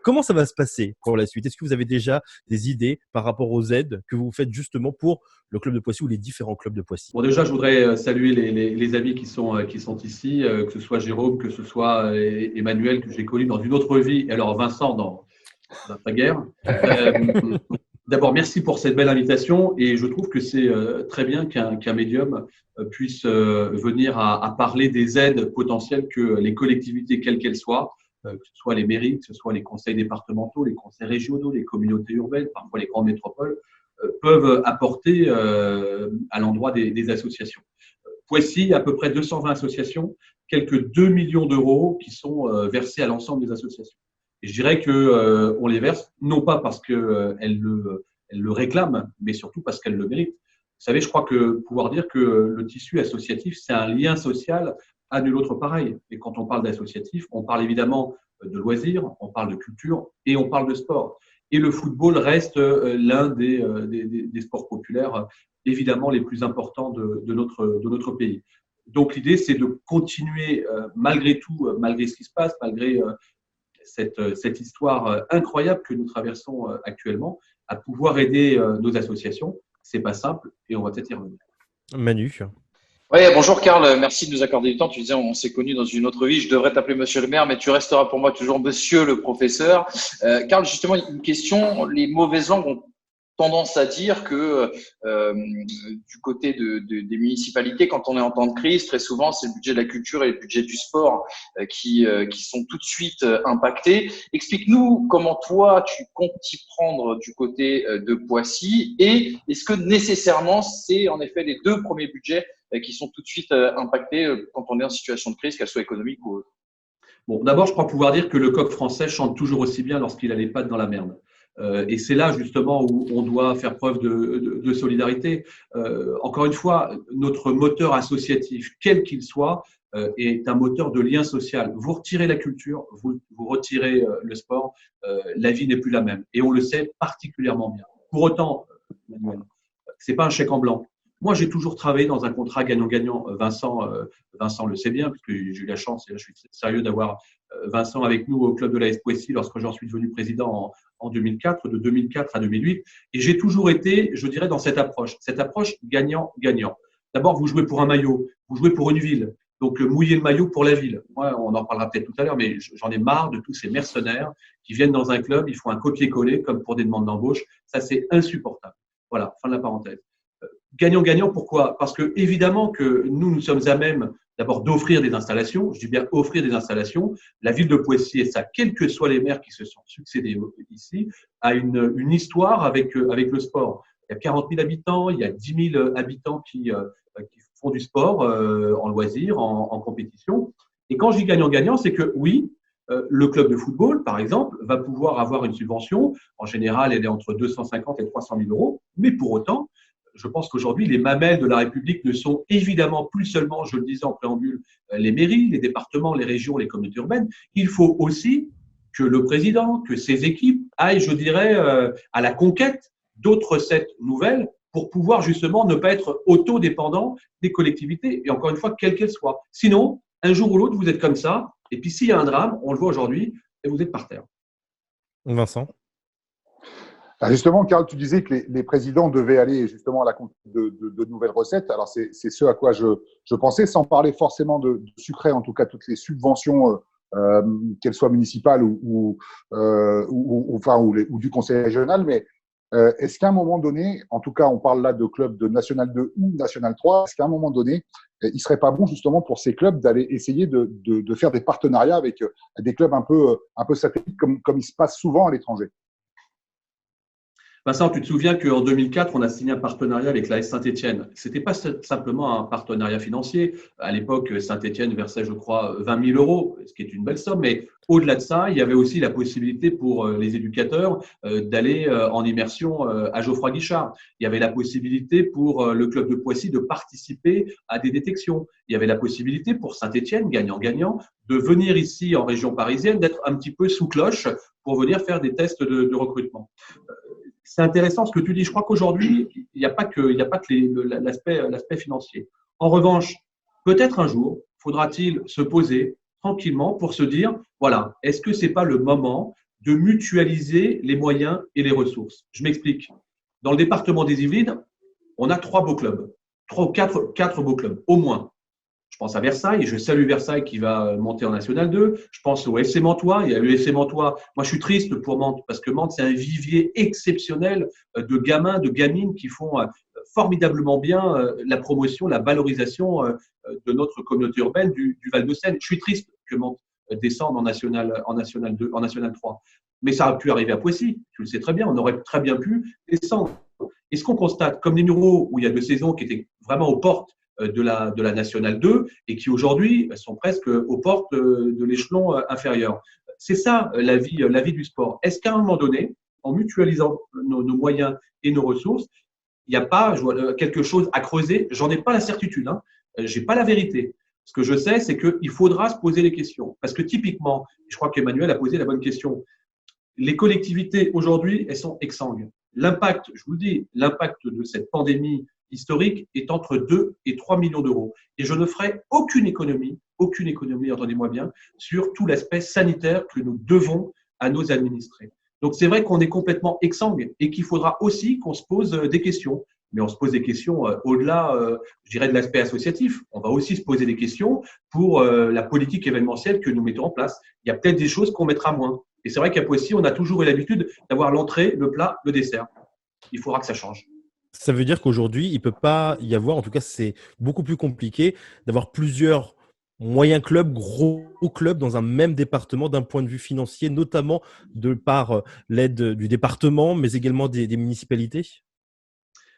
S1: Comment ça va se passer pour la suite? Est-ce que vous avez déjà des idées par rapport aux aides que vous faites justement pour le club de Poissy ou les différents clubs de Poissy?
S6: Bon, déjà, je voudrais saluer les amis qui sont ici, que ce soit Jérôme, que ce soit Emmanuel, que j'ai connu dans une autre vie, et alors Vincent dans la guerre. D'abord, merci pour cette belle invitation, et je trouve que c'est très bien qu'un médium puisse venir à parler des aides potentielles que les collectivités, quelles qu'elles soient, que ce soit les mairies, que ce soit les conseils départementaux, les conseils régionaux, les communautés urbaines, parfois les grandes métropoles, peuvent apporter à l'endroit des associations. Poissy, il y a à peu près 220 associations, quelques 2 millions d'euros qui sont versés à l'ensemble des associations. Et je dirais que on les verse non pas parce qu'elles le réclament, mais surtout parce qu'elles le méritent. Vous savez, je crois que pouvoir dire que le tissu associatif, c'est un lien social à nul autre pareil. Et quand on parle d'associatif, on parle évidemment de loisirs, on parle de culture et on parle de sport. Et le football reste l'un des sports populaires évidemment les plus importants de notre pays. Donc l'idée, c'est de continuer malgré tout, malgré ce qui se passe, malgré cette histoire incroyable que nous traversons actuellement, à pouvoir aider nos associations. C'est pas simple et on va peut-être y revenir.
S1: Manu.
S2: Oui, bonjour Karl, merci de nous accorder du temps. Tu disais, on s'est connus dans une autre vie. Je devrais t'appeler monsieur le maire, mais tu resteras pour moi toujours monsieur le professeur. Karl, justement, une question. Les mauvaises langues ont tendance à dire que du côté des municipalités, quand on est en temps de crise, très souvent, c'est le budget de la culture et le budget du sport qui sont tout de suite impactés. Explique-nous comment toi, tu comptes t'y prendre du côté de Poissy, et est-ce que nécessairement, c'est en effet les deux premiers budgets qui sont tout de suite impactés quand on est en situation de crise, qu'elle soit économique ou autre?
S6: Bon, d'abord, je crois pouvoir dire que le coq français chante toujours aussi bien lorsqu'il a les pattes dans la merde. Et c'est là justement où on doit faire preuve de solidarité. Encore une fois, notre moteur associatif, quel qu'il soit, est un moteur de lien social. Vous retirez la culture, vous retirez le sport, la vie n'est plus la même. Et on le sait particulièrement bien. Pour autant, Manuel, c'est pas un chèque en blanc. Moi, j'ai toujours travaillé dans un contrat gagnant-gagnant. Vincent le sait bien, parce que j'ai eu la chance, et là, je suis sérieux d'avoir Vincent avec nous au club de l'AS Poissy lorsque j'en suis devenu président en 2004, de 2004 à 2008. Et j'ai toujours été, je dirais, dans cette approche gagnant-gagnant. D'abord, vous jouez pour un maillot, vous jouez pour une ville. Donc, mouiller le maillot pour la ville. Moi, on en parlera peut-être tout à l'heure, mais j'en ai marre de tous ces mercenaires qui viennent dans un club, ils font un copier-coller comme pour des demandes d'embauche. Ça, c'est insupportable. Voilà, fin de la parenthèse. Gagnant-gagnant, pourquoi? Parce que évidemment que nous sommes à même d'abord d'offrir des installations. Je dis bien offrir des installations. La ville de Poissy, et ça, quels que soient les maires qui se sont succédés ici, a une histoire avec le sport. Il y a 40 000 habitants, il y a 10 000 habitants qui font du sport en loisir, en compétition. Et quand je dis gagnant-gagnant, c'est que oui, le club de football, par exemple, va pouvoir avoir une subvention. En général, elle est entre 250 et 300 000 euros. Mais pour autant, je pense qu'aujourd'hui, les mamelles de la République ne sont évidemment plus seulement, je le disais en préambule, les mairies, les départements, les régions, les communautés urbaines. Il faut aussi que le président, que ses équipes aillent, je dirais, à la conquête d'autres recettes nouvelles pour pouvoir justement ne pas être auto-dépendant des collectivités, et encore une fois, quelles qu'elles soient. Sinon, un jour ou l'autre, vous êtes comme ça, et puis s'il y a un drame, on le voit aujourd'hui, et vous êtes par terre.
S1: Vincent.
S3: Justement, Karl, tu disais que les présidents devaient aller justement à la conquête de nouvelles recettes. Alors, c'est ce à quoi je pensais, sans parler forcément de sucrer, en tout cas, toutes les subventions, qu'elles soient municipales ou du conseil régional. Mais est-ce qu'à un moment donné, en tout cas, on parle là de clubs de National 2 ou National 3, est-ce qu'à un moment donné, il ne serait pas bon justement pour ces clubs d'aller essayer de faire des partenariats avec des clubs un peu satellites, comme il se passe souvent à l'étranger?
S6: Vincent, tu te souviens qu'en 2004, on a signé un partenariat avec l'AS Saint-Étienne. Ce n'était pas simplement un partenariat financier. À l'époque, Saint-Étienne versait, je crois, 20 000 euros, ce qui est une belle somme. Mais au-delà de ça, il y avait aussi la possibilité pour les éducateurs d'aller en immersion à Geoffroy Guichard. Il y avait la possibilité pour le club de Poissy de participer à des détections. Il y avait la possibilité pour Saint-Étienne, gagnant-gagnant, de venir ici en région parisienne, d'être un petit peu sous cloche pour venir faire des tests de recrutement. c'est intéressant ce que tu dis. Je crois qu'aujourd'hui, il n'y a pas que l'aspect financier. En revanche, peut-être un jour, faudra-t-il se poser tranquillement pour se dire, voilà, est-ce que c'est pas le moment de mutualiser les moyens et les ressources? Je m'explique. Dans le département des Yvelines, on a 3 beaux clubs, 3 ou 4 beaux clubs, au moins. Je pense à Versailles, et je salue Versailles qui va monter en National 2. Je pense au FC Mantois, il y a le FC Mantois. Moi, je suis triste pour Mantes, parce que Mantes, c'est un vivier exceptionnel de gamins, de gamines qui font formidablement bien la promotion, la valorisation de notre communauté urbaine du Val-de-Seine. Je suis triste que Mantes descende en National 2, en National 3. Mais ça a pu arriver à Poissy, tu le sais très bien, on aurait très bien pu descendre. Et ce qu'on constate, comme les Mureaux, où il y a 2 saisons qui étaient vraiment aux portes de la National 2 et qui aujourd'hui sont presque aux portes de l'échelon inférieur. C'est ça la vie du sport. Est-ce qu'à un moment donné, en mutualisant nos moyens et nos ressources, il n'y a pas quelque chose à creuser? J'en ai pas la certitude, hein. J'ai pas la vérité. Ce que je sais, c'est qu'il faudra se poser les questions. Parce que typiquement, je crois qu'Emmanuel a posé la bonne question, les collectivités aujourd'hui, elles sont exsangues. L'impact, je vous le dis, l'impact de cette pandémie historique est entre 2 et 3 millions d'euros. Et je ne ferai aucune économie, entendez-moi bien, sur tout l'aspect sanitaire que nous devons à nos administrés. Donc, c'est vrai qu'on est complètement exsangue et qu'il faudra aussi qu'on se pose des questions. Mais on se pose des questions au-delà, je dirais, de l'aspect associatif. On va aussi se poser des questions pour la politique événementielle que nous mettons en place. Il y a peut-être des choses qu'on mettra moins. Et c'est vrai qu'à Poissy, on a toujours eu l'habitude d'avoir l'entrée, le plat, le dessert. Il faudra que ça change.
S1: Ça veut dire qu'aujourd'hui, il ne peut pas y avoir, en tout cas, c'est beaucoup plus compliqué d'avoir plusieurs moyens clubs, gros clubs dans un même département d'un point de vue financier, notamment de par l'aide du département, mais également des municipalités.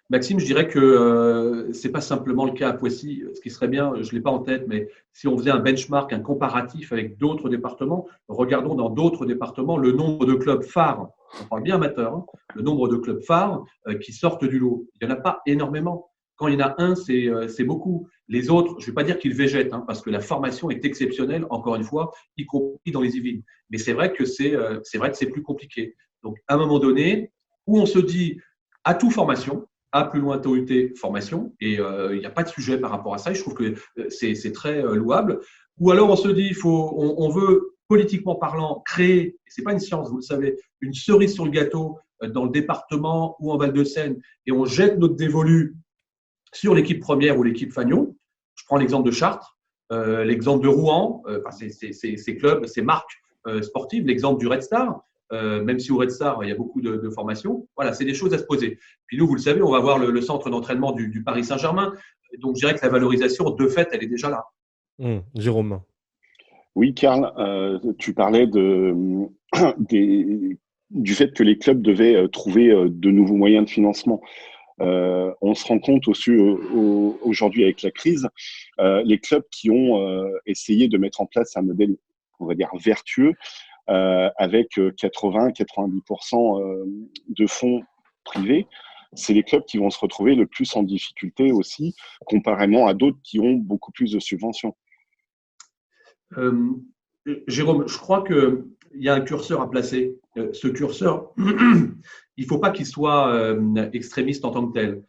S6: Maxime, je dirais que ce n'est pas simplement le cas à Poissy. Ce qui serait bien, je ne l'ai pas en tête, mais si on faisait un benchmark, un comparatif avec d'autres départements, regardons dans d'autres départements le nombre de clubs phares, on parle bien amateur, hein, le nombre de clubs phares qui sortent du lot. Il n'y en a pas énormément. Quand il y en a un, c'est beaucoup. Les autres, je ne vais pas dire qu'ils végètent, hein, parce que la formation est exceptionnelle, encore une fois, y compris dans les Yvelines. Mais c'est vrai que c'est plus compliqué. Donc, à un moment donné, où on se dit à tout formation, A plus loin TOUT formation, et il n'y a pas de sujet par rapport à ça, et je trouve que c'est très louable. Ou alors on se dit, on veut, politiquement parlant, créer, c'est pas une science, vous le savez, une cerise sur le gâteau dans le département ou en Val-de-Seine, et on jette notre dévolu sur l'équipe première ou l'équipe Fagnon. Je prends l'exemple de Chartres, l'exemple de Rouen, ces clubs, ces marques sportives, l'exemple du Red Star. Même si au Red Star, il y a beaucoup de formations. Voilà, c'est des choses à se poser. Puis nous, vous le savez, on va voir le centre d'entraînement du Paris Saint-Germain. Donc, je dirais que la valorisation, de fait, elle est déjà là.
S1: Jérôme.
S4: Oui, Karl, tu parlais du fait que les clubs devaient trouver de nouveaux moyens de financement. On se rend compte aussi aujourd'hui avec la crise, les clubs qui ont essayé de mettre en place un modèle, on va dire, vertueux, avec 80-90% de fonds privés, c'est les clubs qui vont se retrouver le plus en difficulté aussi, comparément à d'autres qui ont beaucoup plus de subventions.
S6: Jérôme, je crois qu'il y a un curseur à placer. Ce curseur, il ne faut pas qu'il soit extrémiste en tant que tel.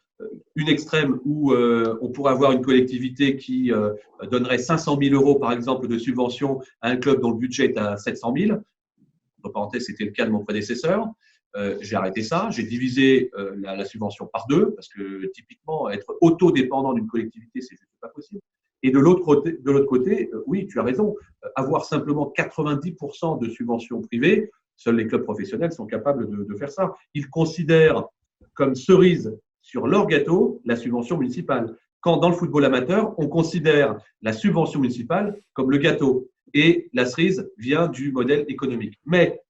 S6: Une extrême où on pourrait avoir une collectivité qui donnerait 500 000 euros, par exemple, de subvention à un club dont le budget est à 700 000. Entre parenthèses, c'était le cas de mon prédécesseur. J'ai arrêté ça. J'ai divisé la subvention par 2 parce que typiquement, être autodépendant d'une collectivité, c'est juste pas possible. Et de l'autre côté, oui, tu as raison, avoir simplement 90% de subventions privées, seuls les clubs professionnels sont capables de faire ça. Ils considèrent comme cerise sur leur gâteau la subvention municipale. Quand dans le football amateur, on considère la subvention municipale comme le gâteau et la cerise vient du modèle économique. Mais,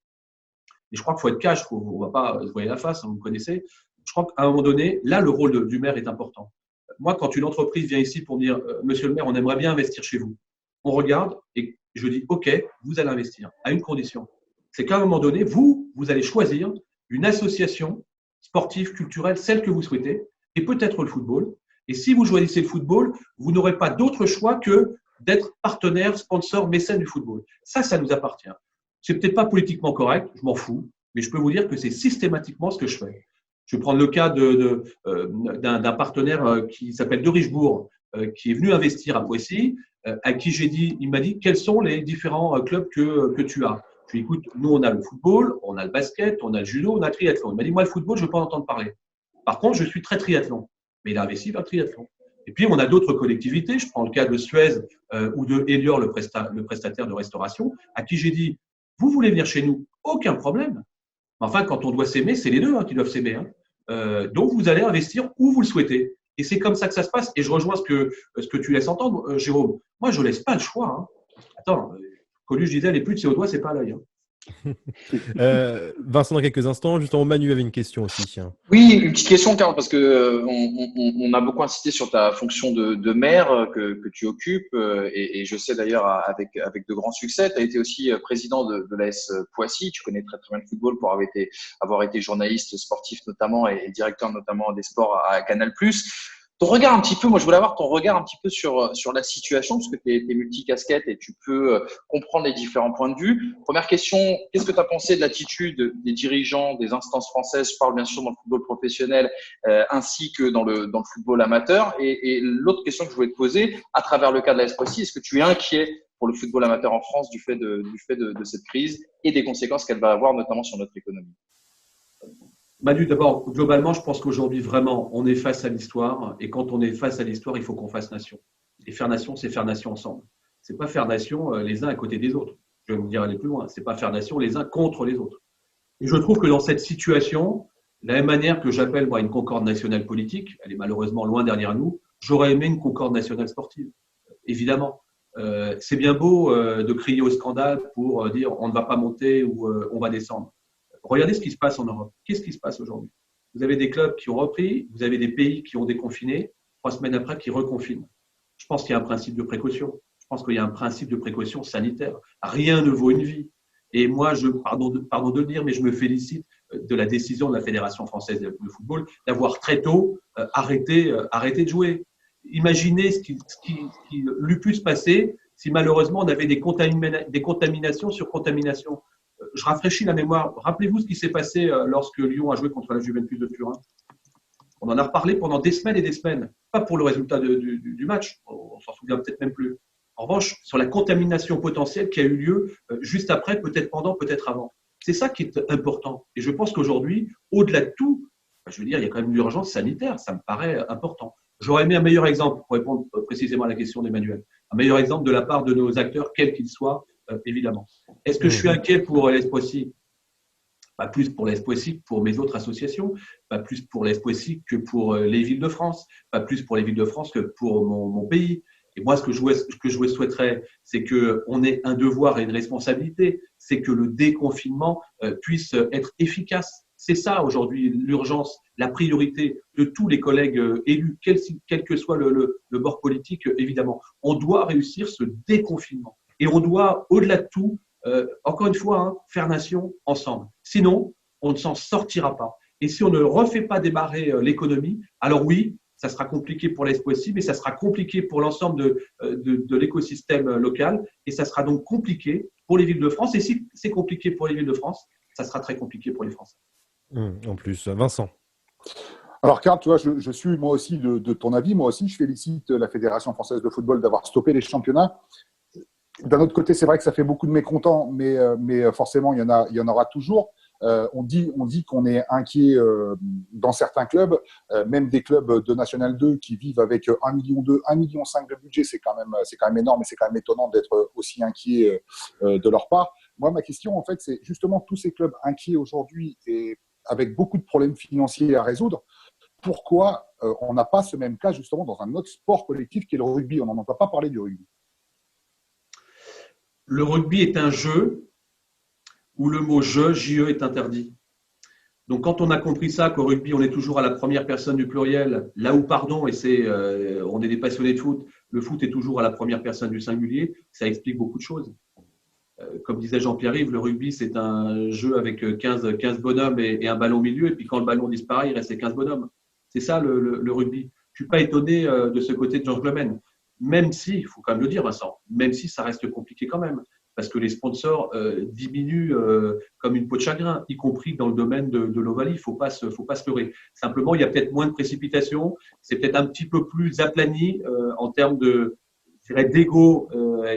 S6: et je crois qu'il faut être cash, on ne va pas se voiler la face, vous me connaissez, je crois qu'à un moment donné, là, le rôle du maire est important. Moi, quand une entreprise vient ici pour me dire « Monsieur le maire, on aimerait bien investir chez vous », on regarde et je dis « Ok, vous allez investir, à une condition. C'est qu'à un moment donné, vous allez choisir une association sportive, culturelle, celle que vous souhaitez, et peut-être le football. Et si vous choisissez le football, vous n'aurez pas d'autre choix que d'être partenaire, sponsor, mécène du football. Ça nous appartient. C'est peut-être pas politiquement correct, je m'en fous, mais je peux vous dire que c'est systématiquement ce que je fais. Je vais prendre le cas d'un partenaire qui s'appelle De Richebourg, qui est venu investir à Poissy, à qui il m'a dit quels sont les différents clubs que tu as. Je lui ai dit, écoute, nous on a le football, on a le basket, on a le judo, on a le triathlon. Il m'a dit, moi le football, je ne veux pas en entendre parler. Par contre, je suis très triathlon. Mais il a investi vers le triathlon. Et puis, on a d'autres collectivités. Je prends le cas de Suez ou de Elior, le prestataire de restauration, à qui j'ai dit, vous voulez venir chez nous? Aucun problème. Enfin, quand on doit s'aimer, c'est les deux qui doivent s'aimer. Donc, vous allez investir où vous le souhaitez. Et c'est comme ça que ça se passe. Et je rejoins ce que tu laisses entendre, Jérôme. Moi, je ne laisse pas le choix. Attends, Coluche disait, les putes, c'est au doigt, c'est pas à l'œil.
S1: Vincent, dans quelques instants, justement, Manu avait une question aussi. Tiens.
S2: Oui, une petite question, Karl, parce que on a beaucoup insisté sur ta fonction de maire que tu occupes, et je sais d'ailleurs avec de grands succès. Tu as été aussi président de l'AS Poissy. Tu connais très très bien le football pour avoir été journaliste sportif notamment et directeur notamment des sports à Canal+. Ton regard un petit peu, moi je voulais avoir ton regard un petit peu sur la situation, parce que tu es multicasquette et tu peux comprendre les différents points de vue. Première question, qu'est-ce que tu as pensé de l'attitude des dirigeants des instances françaises? Je parle bien sûr dans le football professionnel ainsi que dans le football amateur. Et l'autre question que je voulais te poser, à travers le cas de l'AS Poissy, est-ce que tu es inquiet pour le football amateur en France du fait de cette crise et des conséquences qu'elle va avoir notamment sur notre économie?
S6: Manu, d'abord, globalement, je pense qu'aujourd'hui, vraiment, on est face à l'histoire. Et quand on est face à l'histoire, il faut qu'on fasse nation. Et faire nation, c'est faire nation ensemble. C'est pas faire nation les uns à côté des autres. Je vais vous dire aller plus loin. C'est pas faire nation les uns contre les autres. Et je trouve que dans cette situation, de la même manière que j'appelle moi une concorde nationale politique, elle est malheureusement loin derrière nous, j'aurais aimé une concorde nationale sportive. Évidemment. C'est bien beau de crier au scandale pour dire on ne va pas monter ou on va descendre. Regardez ce qui se passe en Europe. Qu'est-ce qui se passe aujourd'hui? Vous avez des clubs qui ont repris, vous avez des pays qui ont déconfiné, 3 semaines après qui reconfinent. Je pense qu'il y a un principe de précaution. Je pense qu'il y a un principe de précaution sanitaire. Rien ne vaut une vie. Et moi, pardon de le dire, mais je me félicite de la décision de la Fédération française de football d'avoir très tôt arrêté de jouer. Imaginez ce qui lui pu se passer si malheureusement on avait des contaminations sur contaminations. Je rafraîchis la mémoire. Rappelez-vous ce qui s'est passé lorsque Lyon a joué contre la Juventus de Turin. On en a reparlé pendant des semaines et des semaines. Pas pour le résultat du match, on s'en souvient peut-être même plus. En revanche, sur la contamination potentielle qui a eu lieu juste après, peut-être pendant, peut-être avant. C'est ça qui est important. Et je pense qu'aujourd'hui, au-delà de tout, je veux dire, il y a quand même une urgence sanitaire. Ça me paraît important. J'aurais aimé un meilleur exemple, pour répondre précisément à la question d'Emmanuel. Un meilleur exemple de la part de nos acteurs, quels qu'ils soient, évidemment. Est-ce que je suis inquiet pour l'AS Poissy? Pas plus pour l'AS Poissy que pour mes autres associations, pas plus pour l'AS Poissy que pour les villes de France, pas plus pour les villes de France que pour mon pays. Et moi, ce que je souhaiterais, c'est qu'on ait un devoir et une responsabilité, c'est que le déconfinement puisse être efficace. C'est ça aujourd'hui l'urgence, la priorité de tous les collègues élus, quel que soit le bord politique, évidemment. On doit réussir ce déconfinement. Et on doit, au-delà de tout, encore une fois, faire nation ensemble. Sinon, on ne s'en sortira pas. Et si on ne refait pas démarrer l'économie, alors oui, ça sera compliqué pour l'AS Poissy, mais ça sera compliqué pour l'ensemble de l'écosystème local. Et ça sera donc compliqué pour les villes de France. Et si c'est compliqué pour les villes de France, ça sera très compliqué pour les Français.
S1: En plus, Vincent.
S3: Alors, Karl, tu vois, je suis moi aussi de ton avis. Moi aussi, je félicite la Fédération française de football d'avoir stoppé les championnats. D'un autre côté, c'est vrai que ça fait beaucoup de mécontents, mais forcément, il y en aura toujours. On dit qu'on est inquiet dans certains clubs, même des clubs de National 2 qui vivent avec 1,2 million, 1,5 million de budget. C'est quand même énorme, et c'est quand même étonnant d'être aussi inquiet de leur part. Moi, ma question, en fait, c'est justement tous ces clubs inquiets aujourd'hui et avec beaucoup de problèmes financiers à résoudre. Pourquoi on n'a pas ce même cas justement dans un autre sport collectif qui est le rugby? On n'en entend pas parler du rugby.
S6: Le rugby est un jeu où le mot jeu, JE, est interdit. Donc, quand on a compris ça, qu'au rugby, on est toujours à la première personne du pluriel, là où, pardon, et on est des passionnés de foot, le foot est toujours à la première personne du singulier, ça explique beaucoup de choses. Comme disait Jean-Pierre-Yves, le rugby, c'est un jeu avec 15 bonhommes et un ballon au milieu, et puis quand le ballon disparaît, il reste 15 bonhommes. C'est ça le rugby. Je ne suis pas étonné de ce côté de Georges Clemen. Même si, il faut quand même le dire, Vincent, même si ça reste compliqué quand même. parce que les sponsors diminuent comme une peau de chagrin, y compris dans le domaine de l'Ovalie. Faut pas se leurrer. Simplement, il y a peut-être moins de précipitations, c'est peut-être un petit peu plus aplani en termes d'ego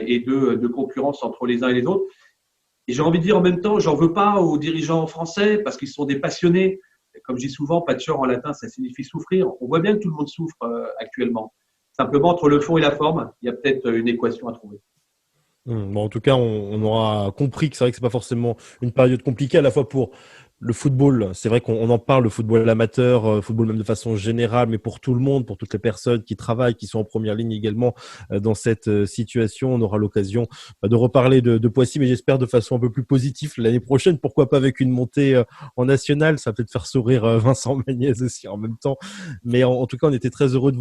S6: et de concurrence entre les uns et les autres. Et j'ai envie de dire en même temps, j'en veux pas aux dirigeants français parce qu'ils sont des passionnés. Comme je dis souvent, patcher en latin, ça signifie souffrir. On voit bien que tout le monde souffre actuellement. Simplement, entre le fond et la forme, il y a peut-être une équation à trouver.
S1: Bon, en tout cas, on aura compris que c'est vrai que c'est pas forcément une période compliquée à la fois pour le football. C'est vrai qu'on en parle, le football amateur, football même de façon générale, mais pour tout le monde, pour toutes les personnes qui travaillent, qui sont en première ligne également dans cette situation. On aura l'occasion de reparler de Poissy, mais j'espère de façon un peu plus positive l'année prochaine. Pourquoi pas avec une montée en nationale? Ça va peut-être faire sourire Vincent Magniez aussi en même temps. Mais en tout cas, on était très heureux de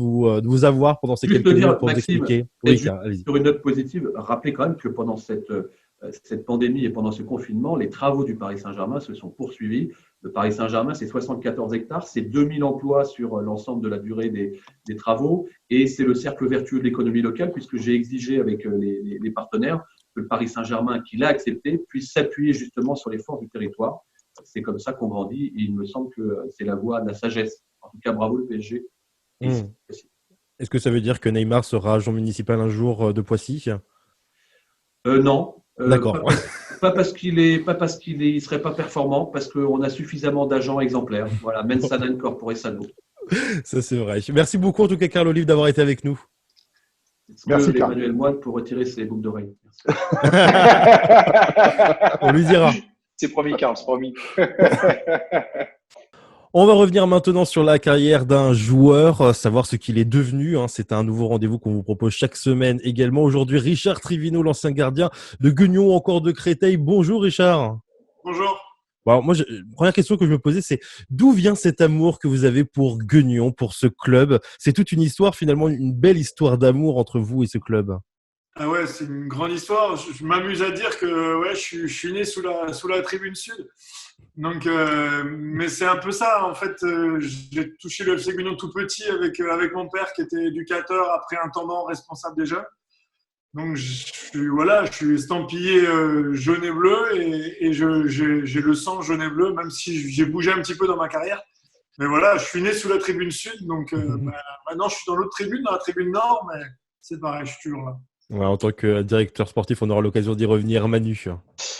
S1: vous avoir pendant ces
S6: Juste
S1: quelques
S6: de dire,
S1: minutes pour nous
S6: Maxime,
S1: expliquer. Oui,
S6: allez-y. Sur une note positive, rappelez quand même que pendant cette pandémie et pendant ce confinement, les travaux du Paris Saint-Germain se sont poursuivis. Le Paris Saint-Germain, c'est 74 hectares, c'est 2000 emplois sur l'ensemble de la durée des travaux et c'est le cercle vertueux de l'économie locale puisque j'ai exigé avec les partenaires que le Paris Saint-Germain, qui l'a accepté, puisse s'appuyer justement sur les forces du territoire. C'est comme ça qu'on grandit et il me semble que c'est la voie de la sagesse. En tout cas, bravo le PSG.
S1: Est-ce que ça veut dire que Neymar sera agent municipal un jour de Poissy?
S6: Non.
S1: D'accord.
S6: Pas parce qu'il il serait pas performant, parce qu'on a suffisamment d'agents exemplaires. Voilà, mens sana in corpore sano.
S1: Ça, c'est vrai. Merci beaucoup, en tout cas, Carl Olive, d'avoir été avec nous.
S3: Merci, Carl.
S6: Emmanuel Moine pour retirer ses boucles d'oreilles.
S1: On lui dira.
S2: C'est promis, Carl, c'est promis.
S1: On va revenir maintenant sur la carrière d'un joueur, savoir ce qu'il est devenu. C'est un nouveau rendez-vous qu'on vous propose chaque semaine également. Aujourd'hui, Richard Trivino, l'ancien gardien de Guignon, encore de Créteil. Bonjour Richard.
S7: Bonjour.
S1: Bon, moi, première question que je me posais, c'est d'où vient cet amour que vous avez pour Guignon, pour ce club? C'est toute une histoire, finalement, une belle histoire d'amour entre vous et ce club.
S7: Ah ouais, c'est une grande histoire. Je m'amuse à dire que ouais, je suis né sous la tribune sud. Donc, mais c'est un peu ça. En fait, j'ai touché le FC Guignon tout petit avec mon père qui était éducateur après intendant responsable des jeunes. Donc, je suis estampillé jaune et bleu et j'ai le sang jaune et bleu, même si j'ai bougé un petit peu dans ma carrière. Mais voilà, je suis né sous la tribune sud. Donc, maintenant, je suis dans l'autre tribune, dans la tribune nord, mais c'est pareil, je suis toujours là.
S1: Ouais, en tant que directeur sportif, on aura l'occasion d'y revenir. Manu.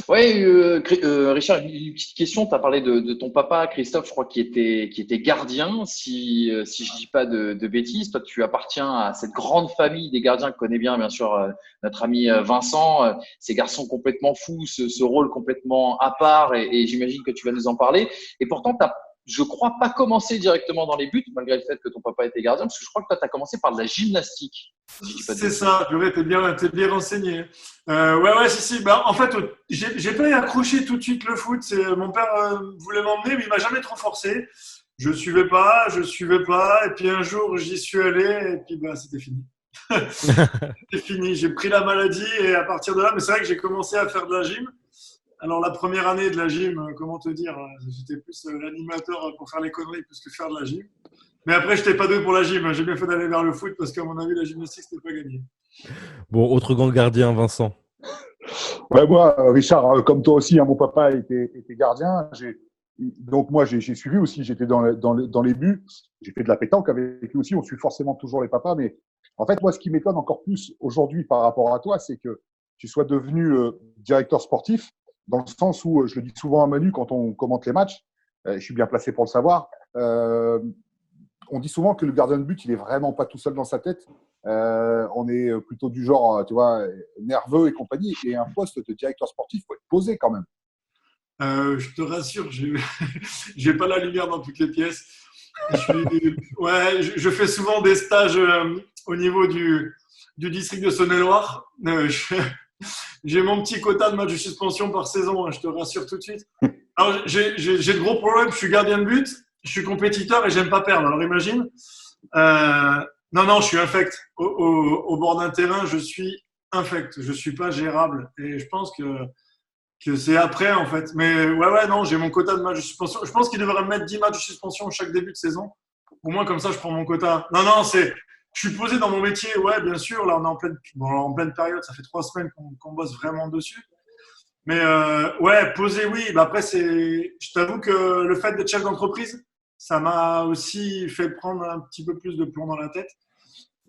S2: Oui, Richard, une petite question. Tu as parlé de ton papa, Christophe, je crois, qui était gardien, si je ne dis pas de bêtises. Toi, tu appartiens à cette grande famille des gardiens que connaît bien sûr, notre ami Vincent. Ces garçons complètement fous, ce rôle complètement à part, et j'imagine que tu vas nous en parler. Et pourtant, tu n'as, je crois, pas commencé directement dans les buts, malgré le fait que ton papa était gardien, parce que je crois que toi, tu as commencé par de la gymnastique.
S7: C'est ça, purée, t'es bien renseigné. Ouais, si. Bah, en fait, j'ai pas accroché tout de suite le foot. Mon père voulait m'emmener, mais il m'a jamais trop forcé. Je suivais pas. Et puis un jour, j'y suis allé, et puis bah, c'était fini. C'était fini. J'ai pris la maladie, et à partir de là, mais c'est vrai que j'ai commencé à faire de la gym. Alors, la première année de la gym, comment te dire, j'étais plus l'animateur pour faire les conneries plus que faire de la gym. Mais après, je n'étais pas doué pour la gym. J'ai bien fait d'aller vers le foot parce qu'à mon avis, la gymnastique, ce n'était pas gagné.
S1: Bon, autre grand gardien, Vincent.
S3: Ouais, moi, Richard, comme toi aussi, mon papa était gardien. Donc, moi, j'ai suivi aussi. J'étais dans les buts. J'ai fait de la pétanque avec lui aussi. On suit forcément toujours les papas. Mais en fait, moi, ce qui m'étonne encore plus aujourd'hui par rapport à toi, c'est que tu sois devenu directeur sportif, dans le sens où, je le dis souvent à Manu quand on commente les matchs, je suis bien placé pour le savoir, on dit souvent que le gardien de but, il est vraiment pas tout seul dans sa tête. On est plutôt du genre, tu vois, nerveux et compagnie. Et un poste de directeur sportif, faut être posé quand même.
S7: Je te rassure, j'ai pas la lumière dans toutes les pièces. Je fais souvent des stages au niveau du district de Saône-et-Loire. J'ai mon petit quota de matchs de suspension par saison, je te rassure tout de suite. Alors, j'ai de gros problèmes. Je suis gardien de but. Je suis compétiteur et j'aime pas perdre. Alors imagine. Non, je suis infect. Au bord d'un terrain, je suis infect. Je suis pas gérable. Et je pense que c'est après, en fait. Mais ouais, non, j'ai mon quota de matchs de suspension. Je pense qu'il devrait me mettre 10 matchs de suspension chaque début de saison. Au moins, comme ça, je prends mon quota. Non, je suis posé dans mon métier, ouais, bien sûr. Là, on est en pleine période. Ça fait 3 semaines qu'on bosse vraiment dessus. Mais ouais, posé, oui. Bah, après, je t'avoue que le fait d'être chef d'entreprise, ça m'a aussi fait prendre un petit peu plus de plomb dans la tête.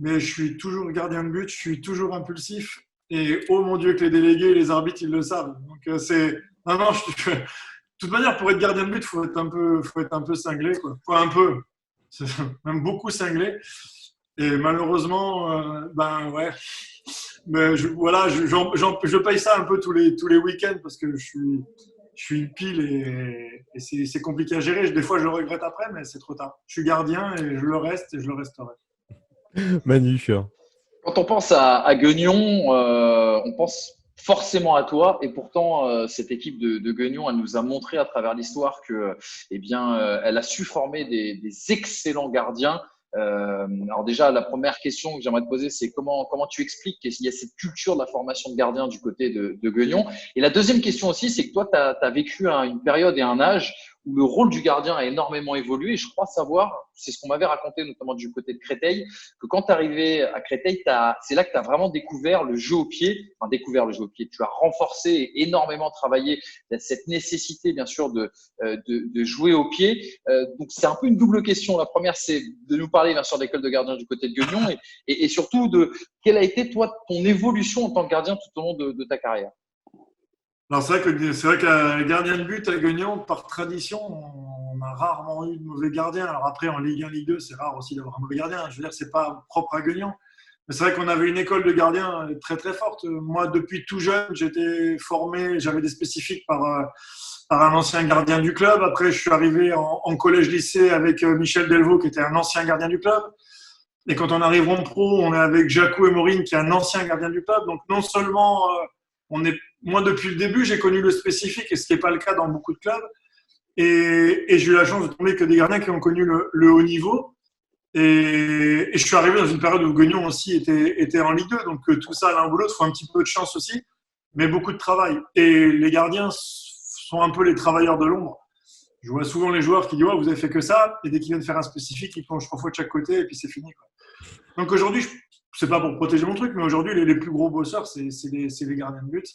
S7: Mais je suis toujours gardien de but, je suis toujours impulsif. Et oh mon Dieu, que les délégués et les arbitres, ils le savent. Donc, non, non, de toute manière, pour être gardien de but, faut être un peu cinglé, quoi. Faut un peu. C'est même beaucoup cinglé. Et malheureusement, ben ouais. Mais voilà, je paye ça un peu tous les week-ends parce que je suis une pile et c'est compliqué à gérer. Des fois, je le regrette après, mais c'est trop tard. Je suis gardien et je le reste et je le resterai.
S1: Manu.
S2: Quand on pense à Guignon, on pense forcément à toi. Et pourtant, cette équipe de Guignon, elle nous a montré à travers l'histoire que, eh bien, elle a su former des excellents gardiens. Alors déjà, la première question que j'aimerais te poser, c'est comment tu expliques qu'il y a cette culture de la formation de gardien du côté de Guignon. Et la deuxième question aussi, c'est que toi, tu as vécu une période et un âge où le rôle du gardien a énormément évolué. Et je crois savoir, c'est ce qu'on m'avait raconté notamment du côté de Créteil, que quand tu es arrivé à Créteil, c'est là que tu as vraiment découvert le jeu au pied. Enfin, découvert le jeu au pied. Tu as renforcé et énormément travaillé cette nécessité, bien sûr, de jouer au pied. Donc, c'est un peu une double question. La première, c'est de nous parler, bien sûr, d'école de gardien du côté de Guignon et surtout de quelle a été, toi, ton évolution en tant que gardien tout au long de ta carrière.
S7: Alors, c'est vrai que les gardiens de but à Guignon, par tradition, on a rarement eu de mauvais gardiens. Alors après, en Ligue 1, Ligue 2, c'est rare aussi d'avoir un mauvais gardien. Je veux dire, c'est pas propre à Guignon. Mais c'est vrai qu'on avait une école de gardiens très, très forte. Moi, depuis tout jeune, j'étais formé, j'avais des spécifiques par un ancien gardien du club. Après, je suis arrivé en collège-lycée avec Michel Delvaux, qui était un ancien gardien du club. Et quand on arrive en pro, on est avec Jacou et Maureen, qui est un ancien gardien du club. Donc, non seulement moi, depuis le début, j'ai connu le spécifique, et ce qui n'est pas le cas dans beaucoup de clubs. Et j'ai eu la chance de tomber que des gardiens qui ont connu le haut niveau. Et je suis arrivé dans une période où Guignon aussi était en Ligue 2. Donc, tout ça, l'un ou l'autre, il faut un petit peu de chance aussi, mais beaucoup de travail. Et les gardiens sont un peu les travailleurs de l'ombre. Je vois souvent les joueurs qui disent oh, vous avez fait que ça, et dès qu'ils viennent faire un spécifique, ils plongent 3 fois de chaque côté, et puis c'est fini, quoi. Donc aujourd'hui, c'est pas pour protéger mon truc, mais aujourd'hui, les plus gros bosseurs, c'est les gardiens de but.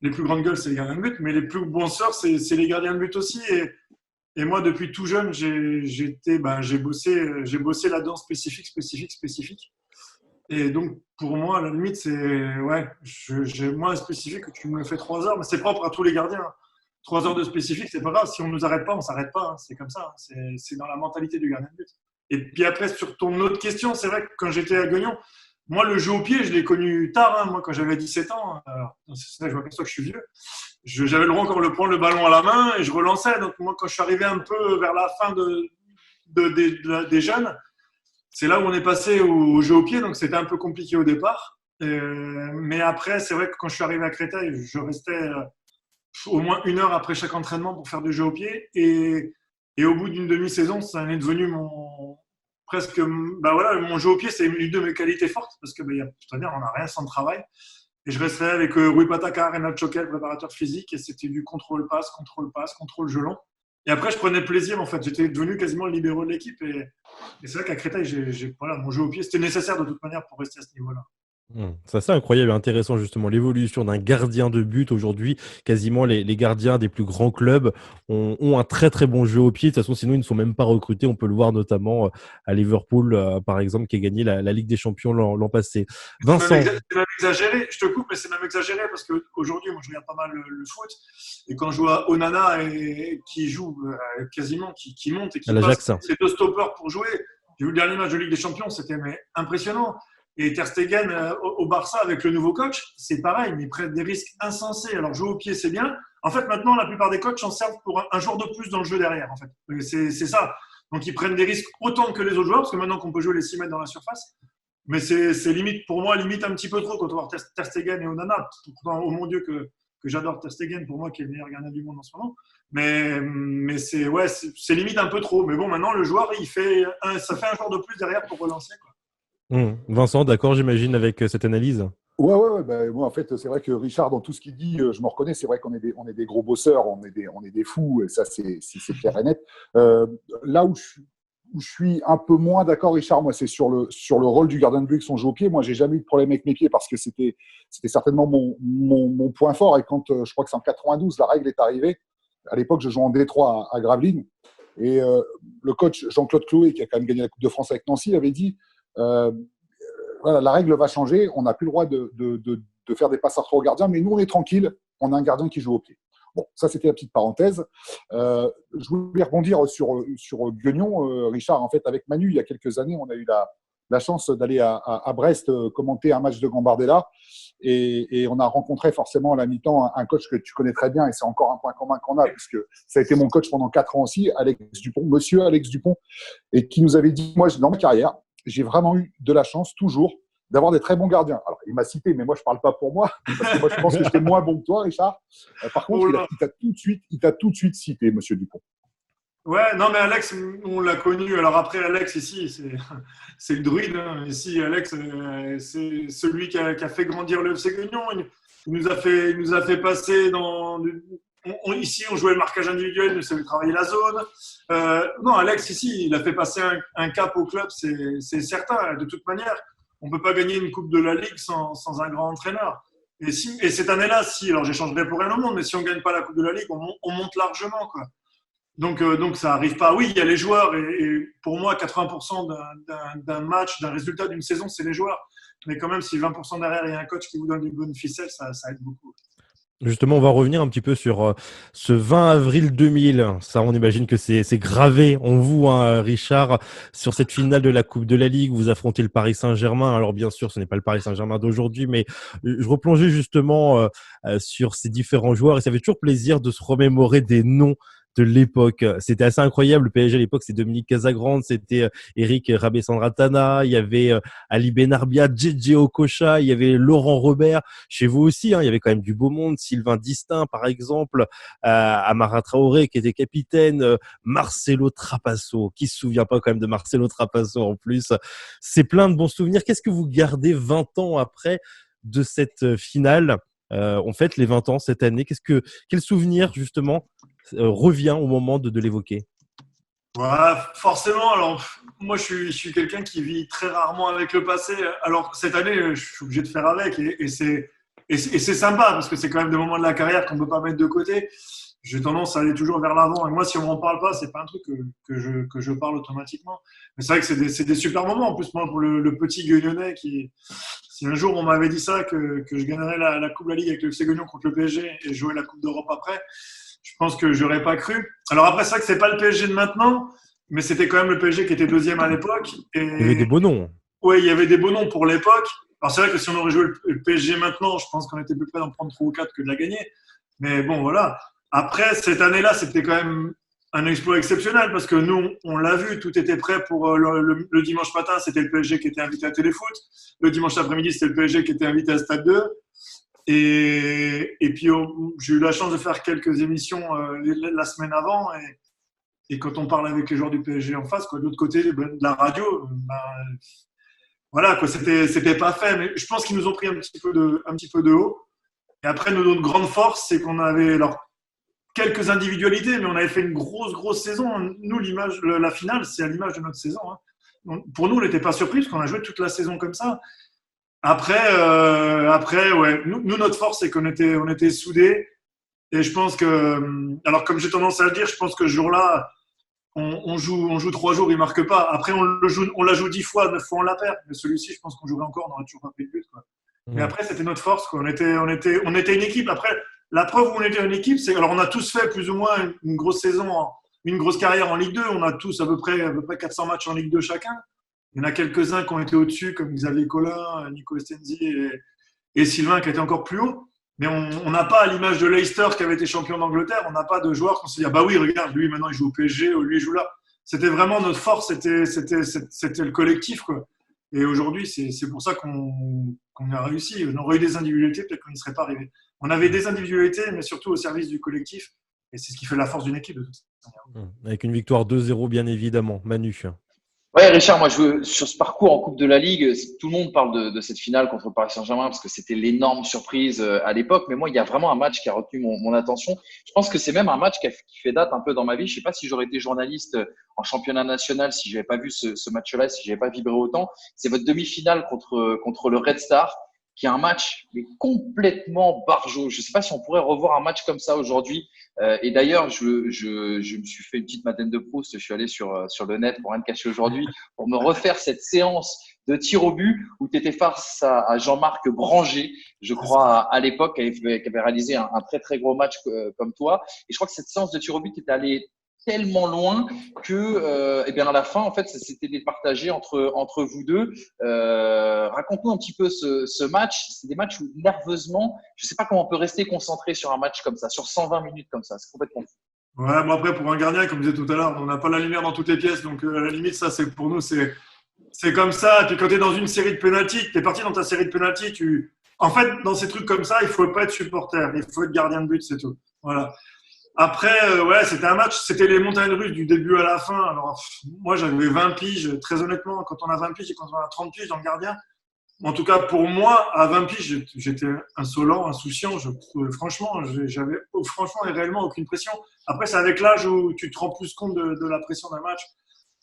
S7: Les plus grandes gueules, c'est les gardiens de but, mais les plus bons bosseurs, c'est les gardiens de but aussi. Et moi, depuis tout jeune, j'ai bossé là-dedans spécifique. Et donc, pour moi, à la limite, c'est ouais, moi, un spécifique, tu me le fais 3 heures, mais c'est propre à tous les gardiens. 3 heures de spécifique, c'est pas grave. Si on nous arrête pas, on s'arrête pas. Hein. C'est comme ça. Hein. C'est dans la mentalité du gardien de but. Et puis après, sur ton autre question, c'est vrai que quand j'étais à Guignon, moi, le jeu au pied, je l'ai connu tard. Hein. Moi, quand j'avais 17 ans, c'est là que je m'aperçois que je suis vieux. J'avais le droit encore de prendre le ballon à la main et je relançais. Donc, moi, quand je suis arrivé un peu vers la fin des jeunes, c'est là où on est passé au jeu au pied. Donc, c'était un peu compliqué au départ. Mais après, c'est vrai que quand je suis arrivé à Créteil, je restais au moins 1 heure après chaque entraînement pour faire du jeu au pied. Et au bout d'une demi-saison, ça en est devenu mon jeu au pied, c'est une de mes qualités fortes parce que c'est-à-dire on n'a rien sans travail. Et je restais avec Rui Pataka, Renato Choquel, préparateur physique, et c'était du contrôle-passe, contrôle-gelon. Et après, je prenais plaisir, en fait. J'étais devenu quasiment le libéro de l'équipe. Et c'est vrai qu'à Créteil, mon jeu au pied, c'était nécessaire de toute manière pour rester à ce niveau-là.
S1: C'est assez incroyable et intéressant justement l'évolution d'un gardien de but aujourd'hui. Quasiment les gardiens des plus grands clubs ont un très très bon jeu au pied. De toute façon, sinon ils ne sont même pas recrutés. On peut le voir notamment à Liverpool, par exemple, qui a gagné la Ligue des Champions l'an passé. Vincent.
S7: C'est même exagéré. Je te coupe, mais c'est même exagéré parce qu'aujourd'hui, moi je regarde pas mal le foot. Et quand je vois Onana qui joue quasiment, qui monte et qui passe ses 2 stoppers pour jouer, j'ai vu le dernier match de Ligue des Champions, c'était impressionnant. Et Ter Stegen au Barça avec le nouveau coach, c'est pareil, mais ils prennent des risques insensés. Alors jouer au pied, c'est bien. En fait, maintenant, la plupart des coachs s'en servent pour un joueur de plus dans le jeu derrière. En fait, c'est ça. Donc ils prennent des risques autant que les autres joueurs, parce que maintenant qu'on peut jouer les 6 mètres dans la surface. Mais c'est limite, pour moi, limite un petit peu trop quand on voit Ter Stegen et Onana. Pourtant, oh mon Dieu, que j'adore Ter Stegen, pour moi, qui est le meilleur gardien du monde en ce moment. Mais c'est limite un peu trop. Mais bon, maintenant, le joueur, ça fait un joueur de plus derrière pour relancer, quoi.
S1: Vincent, d'accord, j'imagine, avec cette analyse.
S3: Ouais. Moi, en fait, c'est vrai que Richard, dans tout ce qu'il dit, je me reconnais. C'est vrai qu'on est des gros bosseurs, on est des fous, et ça, c'est clair et net. Là où où je suis un peu moins d'accord, Richard, moi, c'est sur le rôle du gardien de but avec son jeu au pied. Moi, j'ai jamais eu de problème avec mes pieds parce que c'était certainement mon point fort. Et quand je crois que c'est en 92, la règle est arrivée. À l'époque, je jouais en D3 à Gravelines. Et le coach Jean-Claude Chloé, qui a quand même gagné la Coupe de France avec Nancy, avait dit voilà, la règle va changer. On n'a plus le droit de faire des passes à au gardien, mais nous, on est tranquille. On a un gardien qui joue au pied. Bon, ça, c'était la petite parenthèse. Je voulais rebondir sur Guignon, Richard. En fait, avec Manu, il y a quelques années, on a eu la chance d'aller à Brest commenter un match de Gambardella. Et on a rencontré forcément à la mi-temps un coach que tu connais très bien, et c'est encore un point commun qu'on a, puisque ça a été mon coach pendant 4 ans aussi, Alex Dupont, monsieur Alex Dupont, et qui nous avait dit, moi, dans ma carrière, j'ai vraiment eu de la chance, toujours, d'avoir des très bons gardiens. Alors, il m'a cité, mais moi, je ne parle pas pour moi, parce que moi, je pense que j'étais moins bon que toi, Richard. Par contre, il t'a tout de suite cité, monsieur Dupont.
S7: Ouais, non, mais Alex, on l'a connu. Alors après, Alex, ici, c'est le druide. Hein. Ici, Alex, c'est celui qui a fait grandir le FC Guignon. Il nous a fait passer dans… ici, on jouait le marquage individuel, nous savait travailler la zone. Non, Alex, ici, il a fait passer un cap au club, c'est certain. De toute manière, on ne peut pas gagner une Coupe de la Ligue sans un grand entraîneur. Et cette année-là, alors j'échangerai pour rien au monde, mais si on ne gagne pas la Coupe de la Ligue, on monte largement, quoi. Donc ça n'arrive pas. Oui, il y a les joueurs, et pour moi, 80% d'un match, d'un résultat d'une saison, c'est les joueurs. Mais quand même, si 20% derrière, il y a un coach qui vous donne une bonne ficelle, ça aide beaucoup.
S1: Justement, on va revenir un petit peu sur ce 20 avril 2000. Ça, on imagine que c'est gravé en vous, hein, Richard, sur cette finale de la Coupe de la Ligue. Vous affrontez le Paris Saint-Germain. Alors, bien sûr, ce n'est pas le Paris Saint-Germain d'aujourd'hui, mais je replongeais justement sur ces différents joueurs, et ça fait toujours plaisir de se remémorer des noms de l'époque. C'était assez incroyable. Le PSG à l'époque, c'était Dominique Casagrande, c'était Eric Rabessandratana, il y avait Ali Benarbia, JJ Okocha, il y avait Laurent Robert. Chez vous aussi, hein, il y avait quand même du beau monde. Sylvain Distin, par exemple, Amara Traoré, qui était capitaine, Marcelo Trapasso. Qui se souvient pas quand même de Marcelo Trapasso en plus? C'est plein de bons souvenirs. Qu'est-ce que vous gardez 20 ans après de cette finale? On fête les 20 ans cette année. Quel souvenir, justement, revient au moment de l'évoquer?
S7: Voilà, forcément. Alors, moi, je suis quelqu'un qui vit très rarement avec le passé. Alors, cette année, je suis obligé de faire avec. Et c'est sympa, parce que c'est quand même des moments de la carrière qu'on ne peut pas mettre de côté. J'ai tendance à aller toujours vers l'avant. Et moi, si on m'en parle pas, c'est pas un truc que je parle automatiquement. Mais c'est vrai que c'est des super moments. En plus, moi, pour le petit Guignonnais, si un jour on m'avait dit ça, que je gagnerais la Coupe de la Ligue avec le FC Guignon contre le PSG et jouer la Coupe d'Europe après, je pense que j'aurais pas cru. Alors après, c'est vrai que c'est pas le PSG de maintenant, mais c'était quand même le PSG qui était deuxième à l'époque. Et
S1: il y avait des beaux noms.
S7: Oui, il y avait des beaux noms pour l'époque. Alors c'est vrai que si on aurait joué le PSG maintenant, je pense qu'on était plus près d'en prendre 3 ou 4 que de la gagner. Mais bon, voilà. Après, cette année-là, c'était quand même un exploit exceptionnel parce que nous, on l'a vu, tout était prêt pour le dimanche matin. C'était le PSG qui était invité à Téléfoot. Le dimanche après-midi, c'était le PSG qui était invité à Stade 2. Et puis, j'ai eu la chance de faire quelques émissions la semaine avant. Et quand on parle avec les joueurs du PSG en face, de l'autre côté de la radio, voilà, quoi, c'était pas fait. Mais je pense qu'ils nous ont pris un petit peu de haut. Et après, notre grande force, c'est qu'on avait quelques individualités, mais on avait fait une grosse saison. Nous, la finale, c'est à l'image de notre saison. Hein. Donc, pour nous, on n'était pas surpris parce qu'on a joué toute la saison comme ça. Après, ouais. Nous, notre force, c'est qu'on était soudés. Et je pense que, alors comme j'ai tendance à le dire, je pense que ce jour-là, on joue 3 jours, il marque pas. Après, on la joue 10 fois, 9 fois, on la perd. Mais celui-ci, je pense qu'on jouerait encore, on n'aurait toujours pas pris de but, quoi. Mais après, c'était notre force, quoi. On était une équipe. Après, la preuve où on était une équipe, c'est, alors on a tous fait plus ou moins une grosse saison, une grosse carrière en Ligue 2. On a tous à peu près 400 matchs en Ligue 2 chacun. Il y en a quelques-uns qui ont été au-dessus, comme Xavier Collin, Nico Estenzi et Sylvain qui étaient encore plus haut. Mais on n'a pas, à l'image de Leicester qui avait été champion d'Angleterre, on n'a pas de joueurs qu'on se dit, ah bah oui, regarde, lui maintenant il joue au PSG, ou lui il joue là. C'était vraiment notre force, c'était le collectif, quoi. Et aujourd'hui, c'est pour ça qu'on a réussi. On aurait eu des individualités, peut-être qu'on n'y serait pas arrivé. On avait des individualités, mais surtout au service du collectif. Et c'est ce qui fait la force d'une équipe, de toute manière.
S1: Avec une victoire 2-0, bien évidemment. Manu.
S2: Ouais, Richard, moi, sur ce parcours en Coupe de la Ligue, tout le monde parle de cette finale contre le Paris Saint-Germain parce que c'était l'énorme surprise à l'époque. Mais moi, il y a vraiment un match qui a retenu mon attention. Je pense que c'est même un match qui fait date un peu dans ma vie. Je sais pas si j'aurais été journaliste en championnat national si j'avais pas vu ce match-là, si j'avais pas vibré autant. C'est votre demi-finale contre le Red Star, qui est un match mais complètement barjot. Je sais pas si on pourrait revoir un match comme ça aujourd'hui. Et d'ailleurs, je me suis fait une petite Madeleine de Proust. Je suis allé sur le net pour rien te cacher aujourd'hui, pour me refaire cette séance de tir au but où tu étais face à Jean-Marc Branger, je crois, à l'époque, qui avait réalisé un très, très gros match comme toi. Et je crois que cette séance de tir au but était allée tellement loin que, eh bien, à la fin, en fait, ça s'était départagé entre vous deux. Raconte-nous un petit peu ce match. C'est des matchs où, nerveusement, je ne sais pas comment on peut rester concentré sur un match comme ça, sur 120 minutes comme ça. C'est complètement fou.
S7: Ouais, moi après, pour un gardien, comme je disais tout à l'heure, on n'a pas la lumière dans toutes les pièces. Donc, à la limite, ça, c'est pour nous, c'est comme ça. Et puis, quand tu es dans une série de pénaltys, tu es parti dans ta série de pénaltys, en fait, dans ces trucs comme ça, il ne faut pas être supporter. Il faut être gardien de but, c'est tout. Voilà. Après, ouais, c'était un match, c'était les montagnes russes du début à la fin. Alors, moi, j'avais 20 piges. Très honnêtement, quand on a 20 piges et quand on a 30 piges dans le gardien, en tout cas, pour moi, à 20 piges, j'étais insolent, insouciant. Franchement, j'avais franchement et réellement aucune pression. Après, c'est avec l'âge où tu te rends plus compte de la pression d'un match.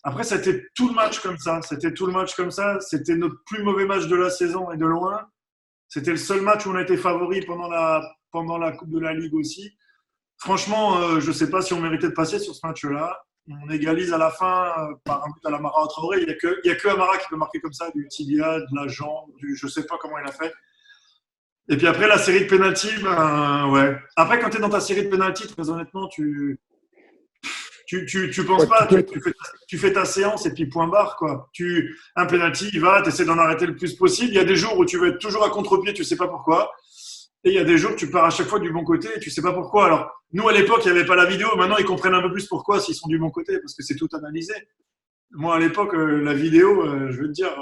S7: Après, c'était tout le match comme ça. C'était tout le match comme ça. C'était notre plus mauvais match de la saison et de loin. C'était le seul match où on a été favori pendant la Coupe de la Ligue aussi. Franchement, je ne sais pas si on méritait de passer sur ce match-là. On égalise à la fin par un but à l'Amara Traoré. Il n'y a que Amara qui peut marquer comme ça, du tibia, de la jambe, je ne sais pas comment il a fait. Et puis après, la série de pénalty, ben, ouais. Après, quand tu es dans ta série de pénalty, très honnêtement, tu penses pas, tu fais ta séance et puis point barre, quoi. Un pénalty, il va, tu essaies d'en arrêter le plus possible. Il y a des jours où tu vas être toujours à contre-pied, tu ne sais pas pourquoi. Et il y a des jours où tu pars à chaque fois du bon côté et tu sais pas pourquoi. Alors, nous, à l'époque, il n'y avait pas la vidéo. Maintenant, ils comprennent un peu plus pourquoi s'ils sont du bon côté, parce que c'est tout analysé. Moi, à l'époque, la vidéo, je veux te dire,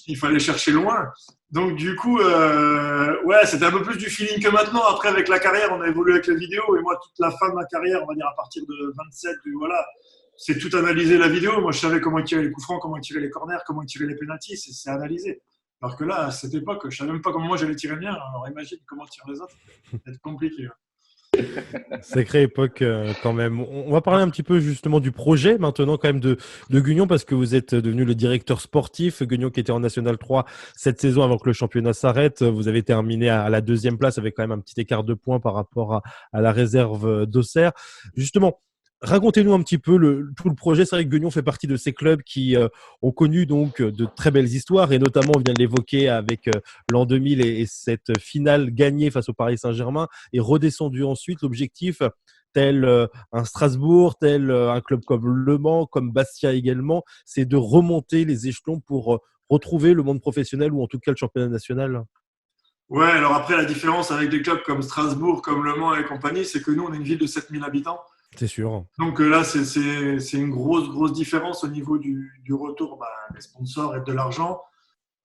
S7: il fallait chercher loin. Donc, du coup, ouais, c'était un peu plus du feeling que maintenant. Après, avec la carrière, on a évolué avec la vidéo. Et moi, toute la fin de ma carrière, on va dire à partir de 27, voilà, c'est tout analysé la vidéo. Moi, je savais comment tirer les coups francs, comment tirer les corners, comment tirer les pénaltys. C'est analysé. Alors que là, à cette époque, je ne savais même pas comment moi j'allais tirer le mien. Alors imagine comment tirer les autres. Ça va être compliqué.
S1: Sacrée époque quand même. On va parler un petit peu justement du projet maintenant quand même de Guignon parce que vous êtes devenu le directeur sportif. Guignon qui était en National 3 cette saison avant que le championnat s'arrête. Vous avez terminé à la deuxième place avec quand même un petit écart de points par rapport à la réserve d'Auxerre. Justement, racontez-nous un petit peu tout le projet. C'est vrai que Guignon fait partie de ces clubs qui ont connu donc de très belles histoires et notamment, on vient de l'évoquer avec l'an 2000 et cette finale gagnée face au Paris Saint-Germain et redescendu ensuite. L'objectif, tel un Strasbourg, tel un club comme Le Mans, comme Bastia également, c'est de remonter les échelons pour retrouver le monde professionnel ou en tout cas le championnat national.
S7: Ouais, alors après, la différence avec des clubs comme Strasbourg, comme Le Mans et compagnie, c'est que nous, on est une ville de 7000 habitants.
S1: C'est sûr.
S7: Donc là, c'est une grosse différence au niveau du retour des sponsors et de l'argent.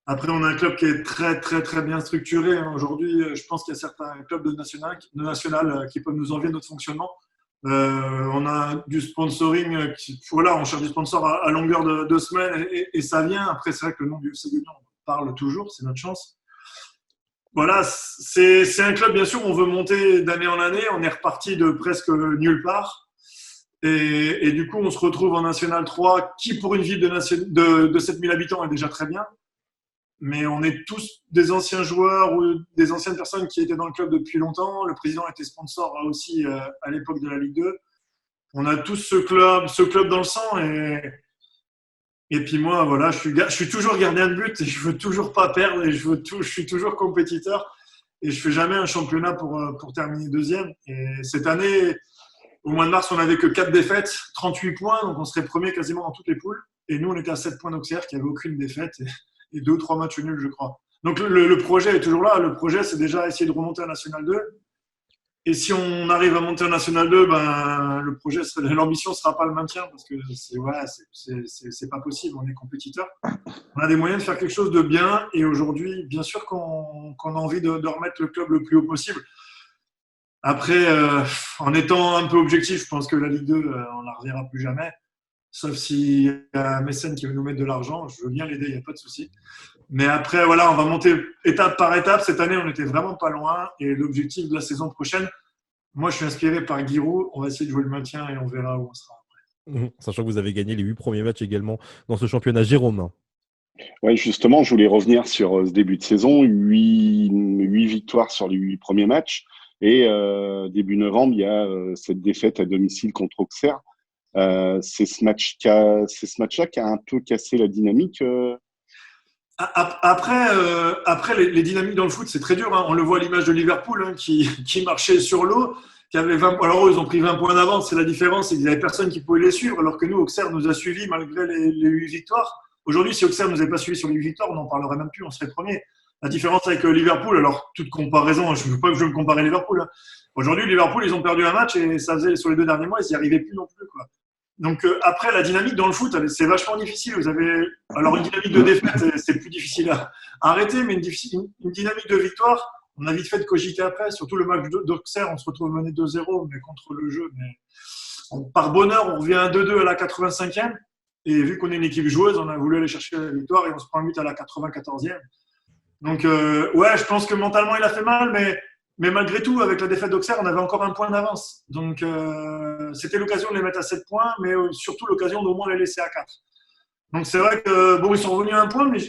S7: Après, on a un club qui est très bien structuré. Aujourd'hui, je pense qu'il y a certains clubs de national qui peuvent nous envier notre fonctionnement. On a du sponsoring. Voilà, on cherche du sponsor à longueur de semaine et ça vient. Après, c'est vrai que le nom du FC Guignon parle toujours, c'est notre chance. Voilà, c'est un club, bien sûr, on veut monter d'année en année. On est reparti de presque nulle part. Et du coup, on se retrouve en National 3, qui pour une ville de 7000 habitants est déjà très bien. Mais on est tous des anciens joueurs ou des anciennes personnes qui étaient dans le club depuis longtemps. Le président était sponsor aussi à l'époque de la Ligue 2. On a tous ce club dans le sang. Et puis moi, voilà, je suis toujours gardien de but et je veux toujours pas perdre et je suis toujours compétiteur et je fais jamais un championnat pour terminer deuxième. Et cette année, au mois de mars, on n'avait que 4 défaites, 38 points, donc on serait premier quasiment dans toutes les poules. Et nous, on était à 7 points d'Auxerre qui n'avait aucune défaite et 2 ou 3 matchs nuls, je crois. Donc le projet est toujours là. Le projet, c'est déjà essayer de remonter à National 2. Et si on arrive à monter en National 2, le projet, l'ambition ne sera pas le maintien parce que c'est pas possible, on est compétiteur. On a des moyens de faire quelque chose de bien et aujourd'hui, bien sûr qu'on a envie de remettre le club le plus haut possible. Après, en étant un peu objectif, je pense que la Ligue 2, on ne la reverra plus jamais. sauf s'il y a un mécène qui veut nous mettre de l'argent. Je veux bien l'aider, il n'y a pas de souci. Mais après, voilà, on va monter étape par étape. Cette année, on n'était vraiment pas loin. Et l'objectif de la saison prochaine, moi, je suis inspiré par Giroud. On va essayer de jouer le maintien et on verra où on sera.
S1: Sachant que vous avez gagné les 8 premiers matchs également dans ce championnat. Jérôme.
S4: Ouais, justement, je voulais revenir sur ce début de saison. 8 victoires sur les 8 premiers matchs. Et début novembre, il y a cette défaite à domicile contre Auxerre. C'est ce match-là qui a un peu cassé la dynamique.
S7: Après les dynamiques dans le foot, c'est très dur. Hein. On le voit à l'image de Liverpool qui marchait sur l'eau, qui avait 20 points. Alors eux, ils ont pris 20 points d'avance. C'est la différence, c'est qu'il n'y avait personne qui pouvait les suivre. Alors que nous, Auxerre nous a suivis malgré les 8 victoires. Aujourd'hui, si Auxerre ne nous avait pas suivis sur les 8 victoires, on n'en parlerait même plus. On serait premier. La différence avec Liverpool, alors toute comparaison, je ne veux pas que je me compare à Liverpool. Hein. Aujourd'hui, Liverpool, ils ont perdu un match et ça faisait sur les 2 derniers mois, ils n'y arrivaient plus non plus, quoi. Donc après, la dynamique dans le foot, c'est vachement difficile. Vous avez alors une dynamique de défaite, c'est plus difficile à arrêter, mais une dynamique de victoire, on a vite fait de cogiter après. Surtout le match d'Auxerre, on se retrouve mené 2-0, mais contre le jeu. Mais par bonheur, on revient à 2-2 à la 85e. Et vu qu'on est une équipe joueuse, on a voulu aller chercher la victoire et on se prend un but à la 94e. Donc ouais, je pense que mentalement, il a fait mal, mais malgré tout, avec la défaite d'Auxerre, on avait encore un point d'avance. Donc, c'était l'occasion de les mettre à 7 points, mais surtout l'occasion d'au moins les laisser à 4. Donc, c'est vrai que, bon, ils sont revenus à un point, mais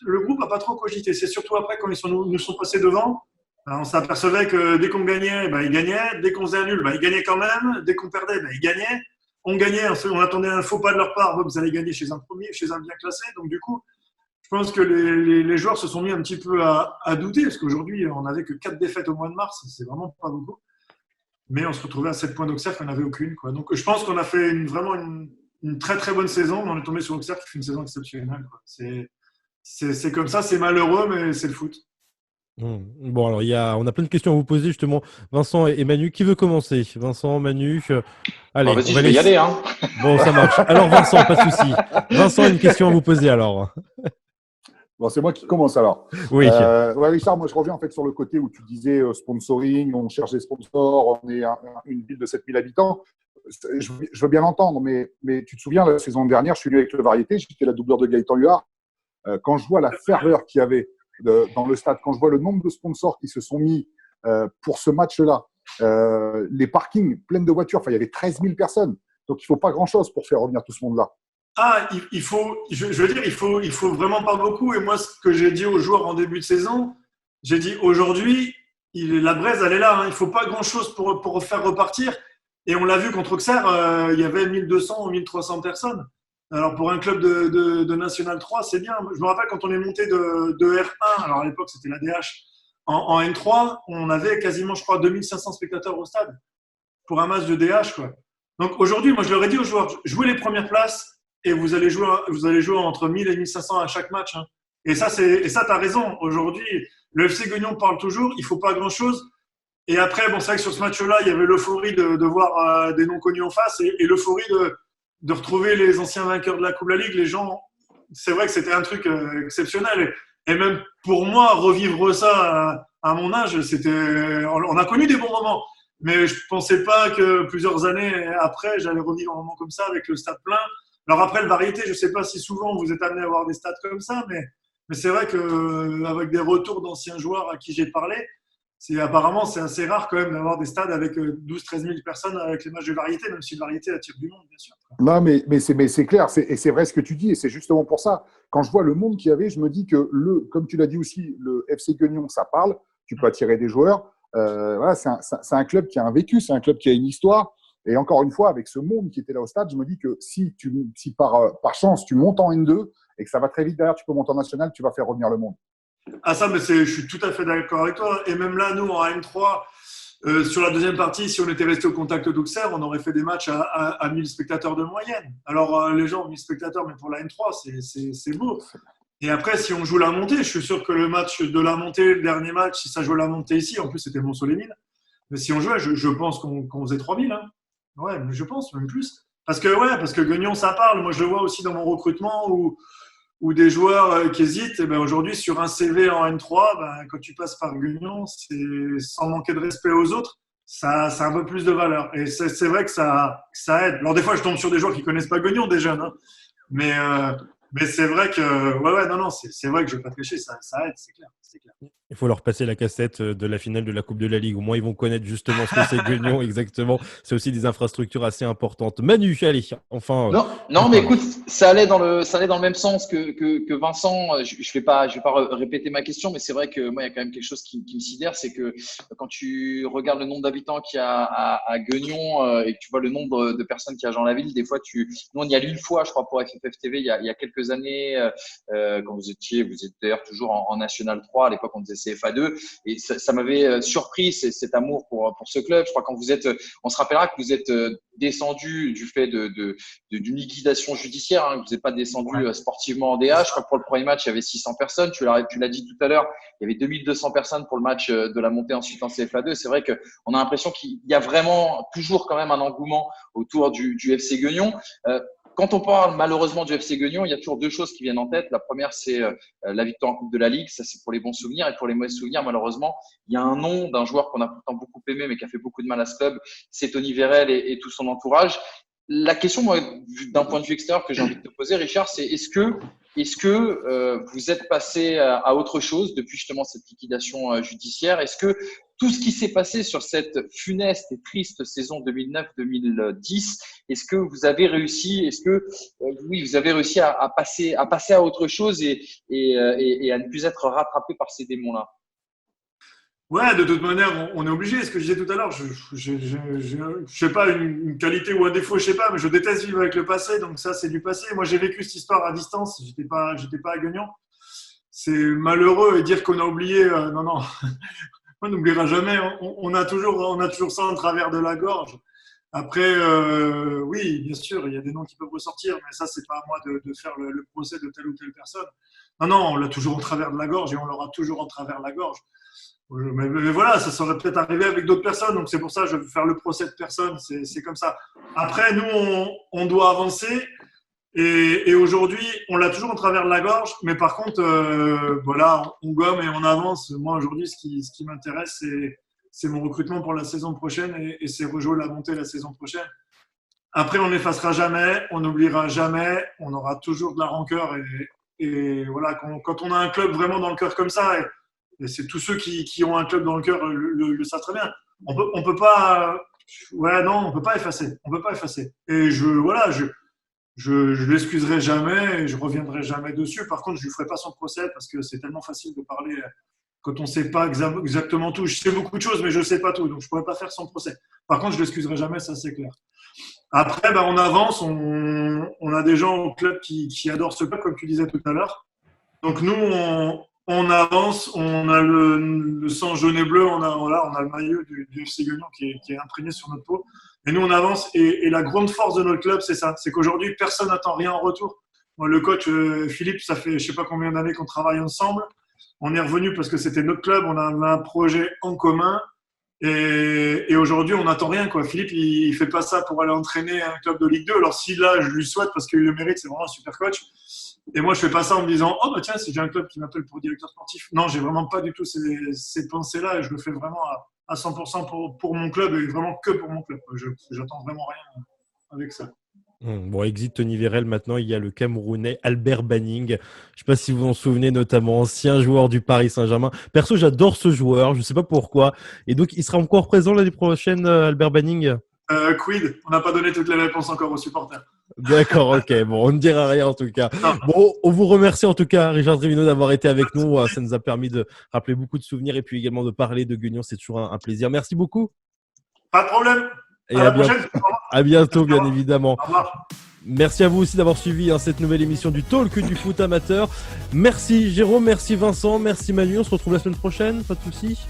S7: le groupe n'a pas trop cogité. C'est surtout après, quand nous sont passés devant, on s'apercevait que dès qu'on gagnait, ils gagnaient. Dès qu'on faisait un nul, ils gagnaient quand même. Dès qu'on perdait, ils gagnaient. On gagnait, on attendait un faux pas de leur part. Vous allez gagner chez un premier, chez un bien classé. Donc, du coup, je pense que les joueurs se sont mis un petit peu à douter, parce qu'aujourd'hui, on n'avait que 4 défaites au mois de mars, c'est vraiment pas beaucoup. Mais on se retrouvait à 7 points d'Auxerre qu'on n'avait aucune, quoi. Donc je pense qu'on a fait vraiment une très très bonne saison, mais on est tombé sur Auxerre qui fait une saison exceptionnelle, quoi. C'est comme ça, c'est malheureux, mais c'est le foot.
S1: Bon, alors on a plein de questions à vous poser, justement. Vincent et Manu, qui veut commencer? Vincent, Manu, allez.
S2: Vas-y, je vais y aller. Hein.
S1: Bon, ça marche. Alors Vincent, pas de souci. Vincent a une question à vous poser alors.
S3: Bon, c'est moi qui commence alors.
S1: Oui.
S3: Ouais, Richard, moi je reviens en fait sur le côté où tu disais sponsoring, on cherche des sponsors, on est une ville de 7000 habitants. Je veux bien l'entendre, mais tu te souviens, la saison dernière, je suis venu avec le Variété, j'étais la doubleur de Gaëtan Huard. Quand je vois la ferveur qu'il y avait dans le stade, quand je vois le nombre de sponsors qui se sont mis pour ce match-là, les parkings pleins de voitures, il y avait 13 000 personnes. Donc il ne faut pas grand-chose pour faire revenir tout ce monde-là.
S7: Il faut vraiment pas beaucoup. Et moi, ce que j'ai dit aux joueurs en début de saison, j'ai dit aujourd'hui, la braise, elle est là. Hein. Il faut pas grand-chose pour faire repartir. Et on l'a vu contre Auxerre, il y avait 1200 ou 1300 personnes. Alors, pour un club de National 3, c'est bien. Je me rappelle quand on est monté de R1, alors à l'époque, c'était la DH, en N3, on avait quasiment, je crois, 2500 spectateurs au stade pour un match de DH, quoi. Donc, aujourd'hui, moi, je leur ai dit aux joueurs, jouez les premières places. Et vous allez jouer entre 1000 et 1500 à chaque match. Hein. Et ça, tu as raison. Aujourd'hui, le FC Guignon parle toujours, il ne faut pas grand-chose. Et après, bon, c'est vrai que sur ce match-là, il y avait l'euphorie de voir des noms connus en face et l'euphorie de retrouver les anciens vainqueurs de la Coupe de la Ligue. Les gens, c'est vrai que c'était un truc exceptionnel. Et même pour moi, revivre ça à mon âge, on a connu des bons moments. Mais je ne pensais pas que plusieurs années après, j'allais revivre un moment comme ça avec le stade plein. Alors après, le Variété, je ne sais pas si souvent vous êtes amené à avoir des stades comme ça, mais c'est vrai qu'avec des retours d'anciens joueurs à qui j'ai parlé, apparemment c'est assez rare quand même d'avoir des stades avec 12-13 000 personnes avec les matchs de Variété, même si le Variété attire du monde, bien sûr.
S3: Non, mais c'est clair, et c'est vrai ce que tu dis, et c'est justement pour ça. Quand je vois le monde qu'il y avait, je me dis que, comme tu l'as dit aussi, le FC Guignon, ça parle, tu peux attirer des joueurs. Voilà, c'est un club qui a un vécu, c'est un club qui a une histoire. Et encore une fois, avec ce monde qui était là au stade, je me dis que si par chance tu montes en N2 et que ça va très vite derrière, tu peux monter en national, tu vas faire revenir le monde.
S7: Ça, mais je suis tout à fait d'accord avec toi. Et même là, nous, en N3, sur la deuxième partie, si on était resté au contact d'Auxerre, on aurait fait des matchs à 1000 spectateurs de moyenne. Alors, les gens ont 1000 spectateurs, mais pour la N3, c'est beau. Et après, si on joue la montée, je suis sûr que le match de la montée, le dernier match, si ça joue la montée ici, en plus, c'était Mont-Soleil-Mines. Mais si on jouait, je pense qu'on faisait 3000. Hein. Ouais, mais je pense, même plus. Parce que Guignon, ça parle. Moi, je le vois aussi dans mon recrutement où des joueurs qui hésitent. Et aujourd'hui, sur un CV en N3, quand tu passes par Guignon, c'est sans manquer de respect aux autres. ça a un peu plus de valeur. Et c'est vrai que ça aide. Alors, des fois, je tombe sur des joueurs qui connaissent pas Guignon, des jeunes. Hein. Mais c'est vrai que, non, c'est vrai que je vais pas te cacher, ça aide, c'est clair.
S1: Il faut leur passer la cassette de la finale de la Coupe de la Ligue. Au moins, ils vont connaître justement ce que c'est Guignon, exactement. C'est aussi des infrastructures assez importantes. Manu, allez, enfin.
S2: Non, mais écoute, ça allait dans le même sens que Vincent. Je vais pas répéter ma question, mais c'est vrai que moi, il y a quand même quelque chose qui me sidère, c'est que quand tu regardes le nombre d'habitants qu'il y a à Guignon et que tu vois le nombre de personnes qu'il y a dans la ville, des fois, nous, on y allait une fois, je crois, pour FFF TV, il y a quelques années, quand vous étiez d'ailleurs toujours en National 3, à l'époque, on disait CFA2, et ça m'avait surpris cet amour pour ce club. Je crois quand on se rappellera que vous êtes descendu du fait d'une liquidation judiciaire, hein, que vous n'êtes pas descendu sportivement en DA. Je crois que pour le premier match, il y avait 600 personnes. Tu l'as dit tout à l'heure, il y avait 2200 personnes pour le match de la montée ensuite en CFA2. C'est vrai qu'on a l'impression qu'il y a vraiment toujours quand même un engouement autour du FC Guignon. Quand on parle malheureusement du FC Guignon, il y a toujours deux choses qui viennent en tête. La première, c'est la victoire en Coupe de la Ligue. Ça, c'est pour les bons souvenirs. Et pour les mauvais souvenirs, malheureusement, il y a un nom d'un joueur qu'on a pourtant beaucoup aimé, mais qui a fait beaucoup de mal à ce club. C'est Tony Vérel et tout son entourage. La question, moi, d'un point de vue extérieur que j'ai envie de te poser, Richard, c'est est-ce que vous êtes passé à autre chose depuis justement cette liquidation judiciaire? Est-ce que tout ce qui s'est passé sur cette funeste et triste saison 2009-2010, est-ce que vous avez réussi, vous avez réussi à passer à autre chose et à ne plus être rattrapé par ces démons-là?
S7: Ouais, de toute manière, on est obligé. Ce que je disais tout à l'heure, je sais pas, une qualité ou un défaut, je sais pas, mais je déteste vivre avec le passé. Donc ça, c'est du passé. Moi, j'ai vécu cette histoire à distance. J'étais pas à Guignon. C'est malheureux et dire qu'on a oublié. Non. On n'oubliera jamais. On a toujours ça en travers de la gorge. Après, oui, bien sûr, il y a des noms qui peuvent ressortir, mais ça, c'est pas à moi de faire le procès de telle ou telle personne. Non, on l'a toujours en travers de la gorge et on l'aura toujours en travers de la gorge. Mais voilà, ça serait peut-être arrivé avec d'autres personnes, donc c'est pour ça que je veux faire le procès de personne, c'est comme ça. Après, nous, on doit avancer et aujourd'hui, on l'a toujours en travers de la gorge, mais par contre, voilà, on gomme et on avance. Moi, aujourd'hui, ce qui m'intéresse, c'est mon recrutement pour la saison prochaine et c'est rejouer la montée la saison prochaine. Après, on n'effacera jamais, on n'oubliera jamais, on aura toujours de la rancœur et voilà, quand on a un club vraiment dans le cœur comme ça, et c'est tous ceux qui ont un club dans le cœur le savent très bien. On peut pas effacer. On peut pas effacer. Et je l'excuserai jamais et je reviendrai jamais dessus. Par contre, je lui ferai pas son procès parce que c'est tellement facile de parler quand on sait pas exactement tout. Je sais beaucoup de choses, mais je sais pas tout. Donc, je pourrais pas faire son procès. Par contre, je l'excuserai jamais, ça c'est clair. Après, on avance. On a des gens au club qui adorent ce club, comme tu disais tout à l'heure. Donc, nous, on avance, on a le sang jaune et bleu, on a le maillot du FC Guignon qui est imprégné sur notre peau. Et nous, on avance. Et la grande force de notre club, c'est ça. C'est qu'aujourd'hui, personne n'attend rien en retour. Moi, le coach Philippe, ça fait je sais pas combien d'années qu'on travaille ensemble. On est revenu parce que c'était notre club. On a un projet en commun. Et aujourd'hui, on n'attend rien, quoi. Philippe, il fait pas ça pour aller entraîner un club de Ligue 2. Alors, si là, je lui souhaite parce qu'il le mérite, c'est vraiment un super coach. Et moi, je fais pas ça en me disant « Oh, tiens, si j'ai un club qui m'appelle pour directeur sportif. » Non, j'ai vraiment pas du tout ces pensées-là et je le fais vraiment à 100% pour mon club et vraiment que pour mon club. J'attends vraiment rien avec ça.
S1: Bon, exit Tony Vérel, maintenant il y a le Camerounais Albert Banning. Je ne sais pas si vous vous en souvenez, notamment ancien joueur du Paris Saint-Germain. Perso, j'adore ce joueur, je ne sais pas pourquoi. Et donc, il sera encore présent l'année prochaine, Albert Banning?
S7: Quid, on n'a pas donné toutes les réponses encore aux supporters.
S1: D'accord, ok. Bon, on ne dira rien en tout cas. Bon, on vous remercie en tout cas, Richard Trevino, d'avoir été avec nous. Ça nous a permis de rappeler beaucoup de souvenirs et puis également de parler de Guignon. C'est toujours un plaisir. Merci beaucoup.
S7: Pas de problème.
S1: Et à bientôt, bien évidemment.
S7: Au revoir.
S1: Merci à vous aussi d'avoir suivi cette nouvelle émission du Talk du foot amateur. Merci Jérôme, merci Vincent, merci Manu. On se retrouve la semaine prochaine, pas de soucis.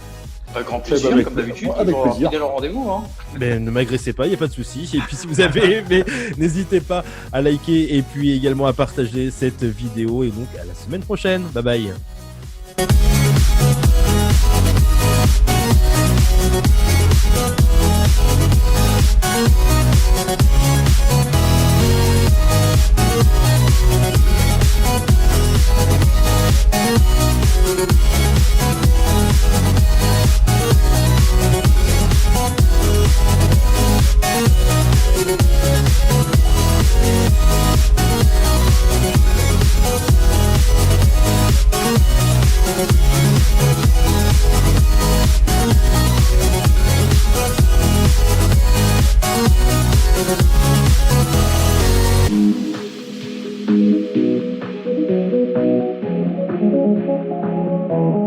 S2: Grand plaisir, comme d'habitude.
S3: Avec plaisir.
S2: Fidèle au rendez-vous. Hein.
S1: Mais ne m'agressez pas, il n'y a pas de souci. Et puis si vous avez aimé, n'hésitez pas à liker et puis également à partager cette vidéo. Et donc à la semaine prochaine. Bye bye. Ciao.